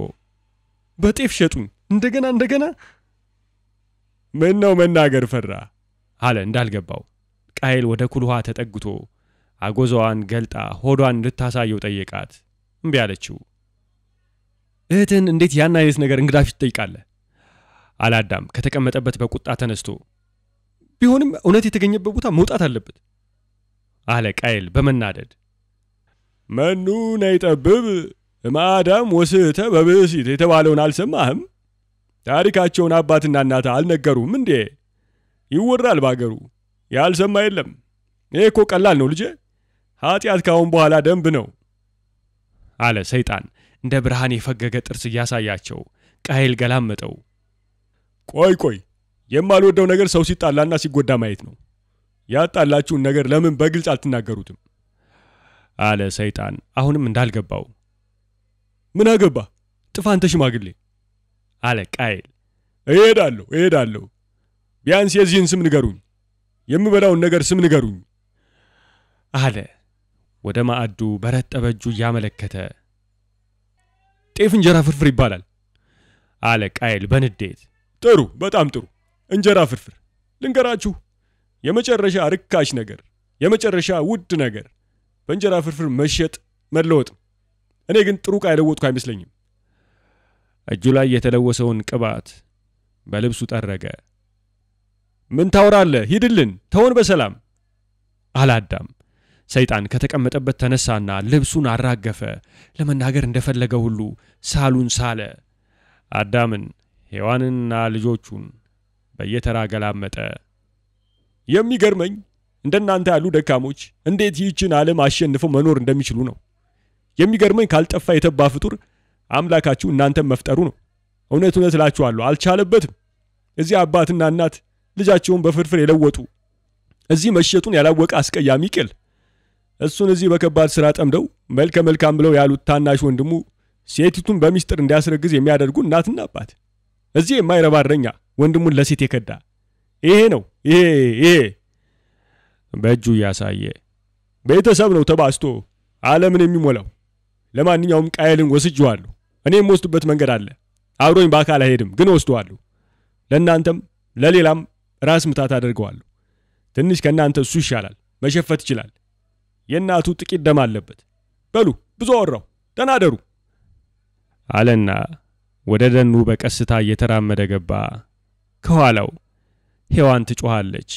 S1: በጤፍ ሸጡኝ እንደገና ምን ነው መናገር ፈራ አለ እንዳልገባው። ቃየል ወደ ኩልሃ ተጠግቶ አጎዛዋን ገልጣ ሆዷን ልታሳየው ጠየቃት። እምቢ አለችው። እህትን እንዴት ያን አይነት ነገር እንግዳፊት ትጠይቃለህ? አላዳም ከተቀመጠበት በቁጣ ተነስቶ። ቢሆንም እውነት የተገኘበት ቦታ መውጣት አለበት አለ ቃየል በመናደድ። መኑ ነይጠብብ ማዳም ወስተ በብሲት የተባለውን አልሰማህም? ታሪካቸውን አባትና እናት አልነገሩም እንዴ? ይወራል ባገሩ፣ ያልሰማ የለም። ይሄ እኮ ቀላል ነው ልጄ፣ ኃጢአት ካሁን በኋላ ደንብ ነው አለ ሰይጣን እንደ ብርሃን የፈገገ ጥርስ እያሳያቸው። ቃየል ገላመጠው። ቆይ የማልወደው ነገር ሰው ሲጣላና ሲጎዳ ማየት ነው። ያጣላችሁን ነገር ለምን በግልጽ አልተናገሩትም አለ ሰይጣን አሁንም እንዳልገባው። ምን አገባ? ጥፋ አንተ ሽማግሌ አለ ቃየል። እሄዳለሁ ቢያንስ የዚህን ስም ንገሩኝ፣ የምበላውን ነገር ስም ንገሩኝ አለ ወደ ማዕዱ በረጠበ እጁ እያመለከተ። ጤፍ እንጀራ ፍርፍር ይባላል አለ ቃየል በንዴት። ጥሩ፣ በጣም ጥሩ፣ እንጀራ ፍርፍር። ልንገራችሁ፣ የመጨረሻ ርካሽ ነገር፣ የመጨረሻ ውድ ነገር በእንጀራ ፍርፍር መሸጥ መለወጥ። እኔ ግን ጥሩ ዕቃ የለወጥኩ አይመስለኝም። እጁ ላይ የተለወሰውን ቅባት በልብሱ ጠረገ። ምን ታወራለህ? ሂድልን፣ ተውን በሰላም አላዳም። ሰይጣን ከተቀመጠበት ተነሳና ልብሱን አራገፈ። ለመናገር እንደፈለገ ሁሉ ሳሉን ሳለ። አዳምን፣ ሔዋንንና ልጆቹን በየተራ ገላመጠ። የሚገርመኝ እንደናንተ ያሉ ደካሞች እንዴት ይህችን ዓለም አሸንፈው መኖር እንደሚችሉ ነው። የሚገርመኝ ካልጠፋ የተባ ፍጡር አምላካችሁ እናንተም መፍጠሩ ነው። እውነት እላችኋለሁ አልቻለበትም። እዚህ አባትና እናት ልጃቸውን በፍርፍር የለወጡ፣ እዚህ መሸጡን ያላወቀ አስቀያሚ ቅል፣ እሱን እዚህ በከባድ ሥራ ጠምደው መልከ መልካም ብለው ያሉት ታናሽ ወንድሙ ሴቲቱን በሚስጥር እንዲያስረግዝ የሚያደርጉ እናትና አባት፣ እዚህ የማይረባረኛ ወንድሙን ለሴት የከዳ ይሄ ነው ይሄ በእጁ ያሳየ ቤተሰብ ነው ተባስቶ ዓለምን የሚሞላው። ለማንኛውም ቃየልን ወስጄዋለሁ። እኔም ወስዱበት መንገድ አለ። አብሮኝ በአካል አይሄድም፣ ግን ወስደዋለሁ። ለእናንተም ለሌላም ራስ ምታት አደርገዋለሁ። ትንሽ ከእናንተ እሱ ይሻላል፣ መሸፈት ይችላል። የእናቱ ጥቂት ደም አለበት። በሉ ብዙ አወራሁ፣ ተናደሩ አለና ወደ ደኑ በቀስታ እየተራመደ ገባ። ከኋላው ሔዋን ትጮኻለች።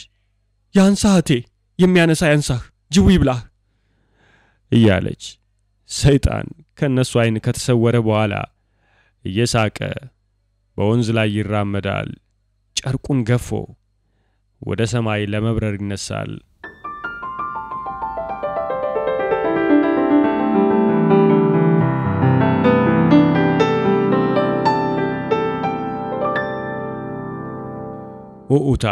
S1: ያንሳህቴ የሚያነሳ ያንሳህ፣ ጅቡ ይብላህ እያለች። ሰይጣን ከነሱ አይን ከተሰወረ በኋላ እየሳቀ በወንዝ ላይ ይራመዳል። ጨርቁን ገፎ ወደ ሰማይ ለመብረር ይነሳል። ኡኡታ።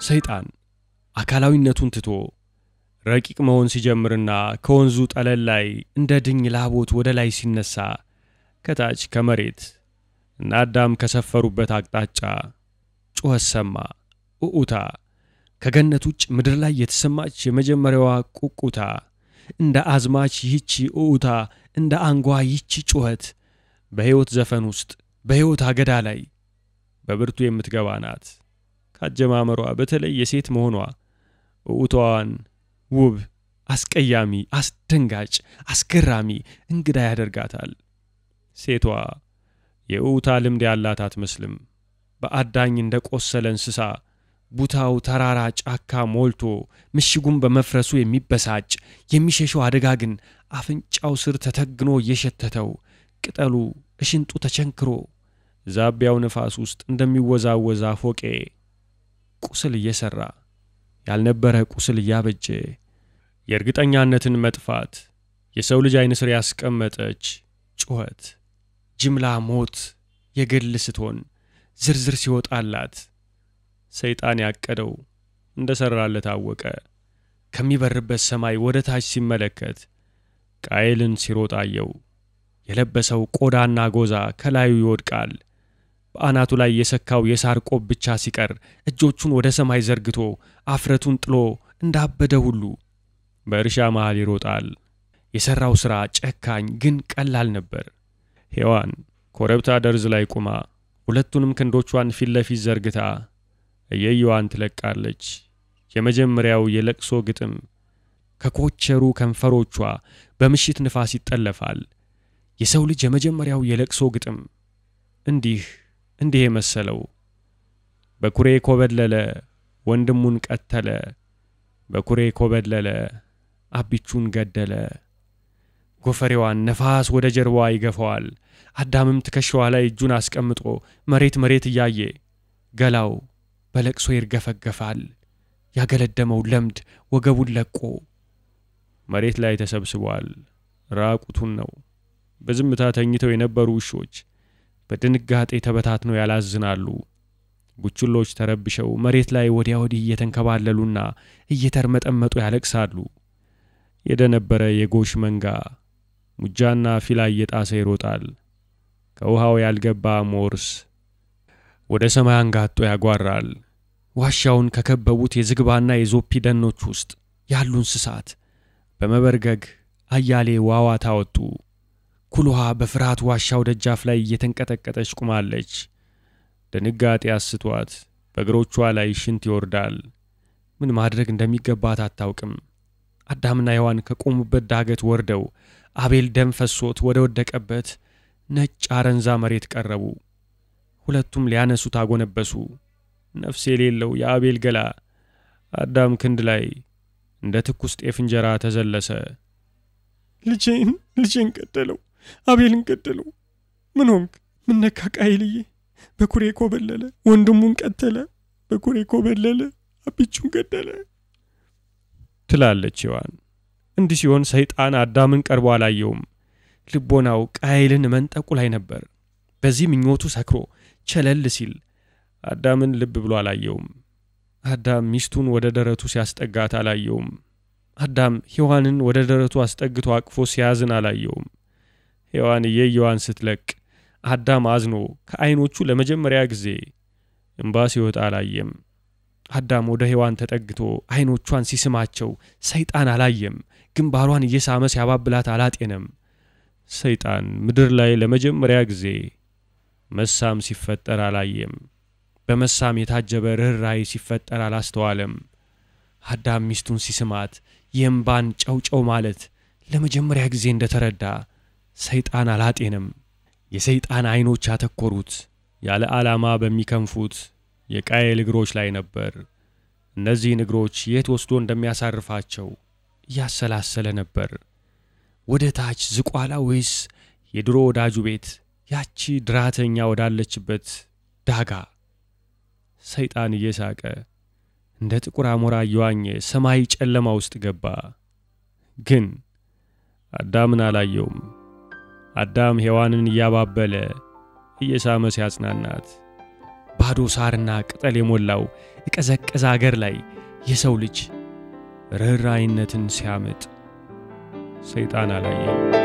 S1: ሰይጣን አካላዊነቱን ትቶ ረቂቅ መሆን ሲጀምርና ከወንዙ ጠለል ላይ እንደ ድኝ ላቦት ወደ ላይ ሲነሳ ከታች ከመሬት እና አዳም ከሰፈሩበት አቅጣጫ ጩኸት ሰማ። ኡኡታ ከገነት ውጭ ምድር ላይ የተሰማች የመጀመሪያዋ ቁቁታ። እንደ አዝማች ይህቺ ኡኡታ፣ እንደ አንጓ ይህቺ ጩኸት በሕይወት ዘፈን ውስጥ በሕይወት አገዳ ላይ በብርቱ የምትገባ ናት። ካጀማመሯ በተለይ የሴት መሆኗ ኡኡታዋን ውብ፣ አስቀያሚ፣ አስደንጋጭ፣ አስገራሚ፣ እንግዳ ያደርጋታል። ሴቷ የኡኡታ ልምድ ያላት አትመስልም። በአዳኝ እንደ ቆሰለ እንስሳ ቡታው ተራራ ጫካ ሞልቶ ምሽጉም በመፍረሱ የሚበሳጭ የሚሸሸው አደጋ ግን አፍንጫው ስር ተተግኖ እየሸተተው ቅጠሉ እሽንጡ ተቸንክሮ ዛቢያው ነፋስ ውስጥ እንደሚወዛወዛ ፎቄ ቁስል እየሰራ ያልነበረ ቁስል እያበጀ የእርግጠኛነትን መጥፋት የሰው ልጅ አይን ስር ያስቀመጠች ጩኸት ጅምላ ሞት የግል ስትሆን ዝርዝር ሲወጣላት ሰይጣን ያቀደው እንደሰራለት አወቀ። ከሚበርበት ሰማይ ወደ ታች ሲመለከት ቃየልን ሲሮጥ አየው። የለበሰው ቆዳና ጎዛ ከላዩ ይወድቃል። በአናቱ ላይ የሰካው የሳር ቆብ ብቻ ሲቀር እጆቹን ወደ ሰማይ ዘርግቶ አፍረቱን ጥሎ እንዳበደ ሁሉ በእርሻ መሃል ይሮጣል። የሰራው ሥራ ጨካኝ ግን ቀላል ነበር። ሔዋን ኮረብታ ደርዝ ላይ ቆማ ሁለቱንም ክንዶቿን ፊት ለፊት ዘርግታ እየየዋን ትለቃለች። የመጀመሪያው የለቅሶ ግጥም ከኮቸሩ ከንፈሮቿ በምሽት ንፋስ ይጠለፋል። የሰው ልጅ የመጀመሪያው የለቅሶ ግጥም እንዲህ የመሰለው በኩሬ ኮበለለ ወንድሙን ቀተለ፣ በኩሬ ኮበለለ አቢቹን ገደለ። ጎፈሬዋን ነፋስ ወደ ጀርባዋ ይገፋዋል። አዳምም ትከሻዋ ላይ እጁን አስቀምጦ መሬት እያየ ገላው በለቅሶ ይርገፈገፋል። ያገለደመው ለምድ ወገቡን ለቆ መሬት ላይ ተሰብስቧል። ራቁቱን ነው። በዝምታ ተኝተው የነበሩ ውሾች በድንጋጤ ተበታትነው ያላዝናሉ። ቡችሎች ተረብሸው መሬት ላይ ወዲያ ወዲህ እየተንከባለሉና እየተርመጠመጡ ያለቅሳሉ። የደነበረ የጎሽ መንጋ ሙጃና ፊላ እየጣሰ ይሮጣል። ከውሃው ያልገባ ሞርስ ወደ ሰማይ አንጋጦ ያጓራል። ዋሻውን ከከበቡት የዝግባና የዞፒ ደኖች ውስጥ ያሉ እንስሳት በመበርገግ አያሌ ዋዋታ ወጡ። ኩልሃ በፍርሃት ዋሻው ደጃፍ ላይ እየተንቀጠቀጠች ቆማለች። ድንጋጤ አስቷት በእግሮቿ ላይ ሽንት ይወርዳል። ምን ማድረግ እንደሚገባት አታውቅም። አዳምና ሔዋን ከቆሙበት ዳገት ወርደው አቤል ደም ፈሶት ወደ ወደቀበት ነጭ አረንዛ መሬት ቀረቡ። ሁለቱም ሊያነሱት አጎነበሱ። ነፍስ የሌለው የአቤል ገላ አዳም ክንድ ላይ እንደ ትኩስ ጤፍ እንጀራ ተዘለሰ። ልጄን ገደለው፣ አቤልን ገደለው። ምን ሆንክ? ምን ነካ ቃየልዬ? በኩሬ ኮበለለ ወንድሙን ቀተለ፣ በኩሬ ኮበለለ አቢቹን ገደለ ትላለች ሔዋን። እንዲህ ሲሆን ሰይጣን አዳምን ቀርቦ አላየውም። ልቦናው ቃየልን መንጠቁ ላይ ነበር። በዚህ ምኞቱ ሰክሮ ቸለል ሲል አዳምን ልብ ብሎ አላየውም። አዳም ሚስቱን ወደ ደረቱ ሲያስጠጋት አላየውም። አዳም ሔዋንን ወደ ደረቱ አስጠግቶ አቅፎ ሲያዝን አላየውም። ሔዋን እየየዋን ስትለቅ አዳም አዝኖ ከዓይኖቹ ለመጀመሪያ ጊዜ እንባ ሲወጣ አላየም። አዳም ወደ ሔዋን ተጠግቶ ዓይኖቿን ሲስማቸው ሰይጣን አላየም። ግንባሯን እየሳመ ሲያባብላት አላጤነም። ሰይጣን ምድር ላይ ለመጀመሪያ ጊዜ መሳም ሲፈጠር አላየም። በመሳም የታጀበ ርኅራኄ ሲፈጠር አላስተዋለም። አዳም ሚስቱን ሲስማት የእምባን ጨውጨው ማለት ለመጀመሪያ ጊዜ እንደተረዳ ሰይጣን አላጤነም። የሰይጣን ዓይኖች ያተኮሩት ያለ ዓላማ በሚከንፉት የቃየል እግሮች ላይ ነበር። እነዚህን እግሮች የት ወስዶ እንደሚያሳርፋቸው እያሰላሰለ ነበር። ወደ ታች ዝቋላ ወይስ የድሮ ወዳጁ ቤት ያቺ ድራተኛ ወዳለችበት ዳጋ? ሰይጣን እየሳቀ እንደ ጥቁር አሞራ እየዋኘ ሰማይ ጨለማ ውስጥ ገባ። ግን አዳምን አላየውም። አዳም ሔዋንን እያባበለ እየሳመ ሲያጽናናት ባዶ ሳርና ቅጠል የሞላው የቀዘቀዘ አገር ላይ የሰው ልጅ ርኅራኄነትን ሲያመጥ ሰይጣን አላየም።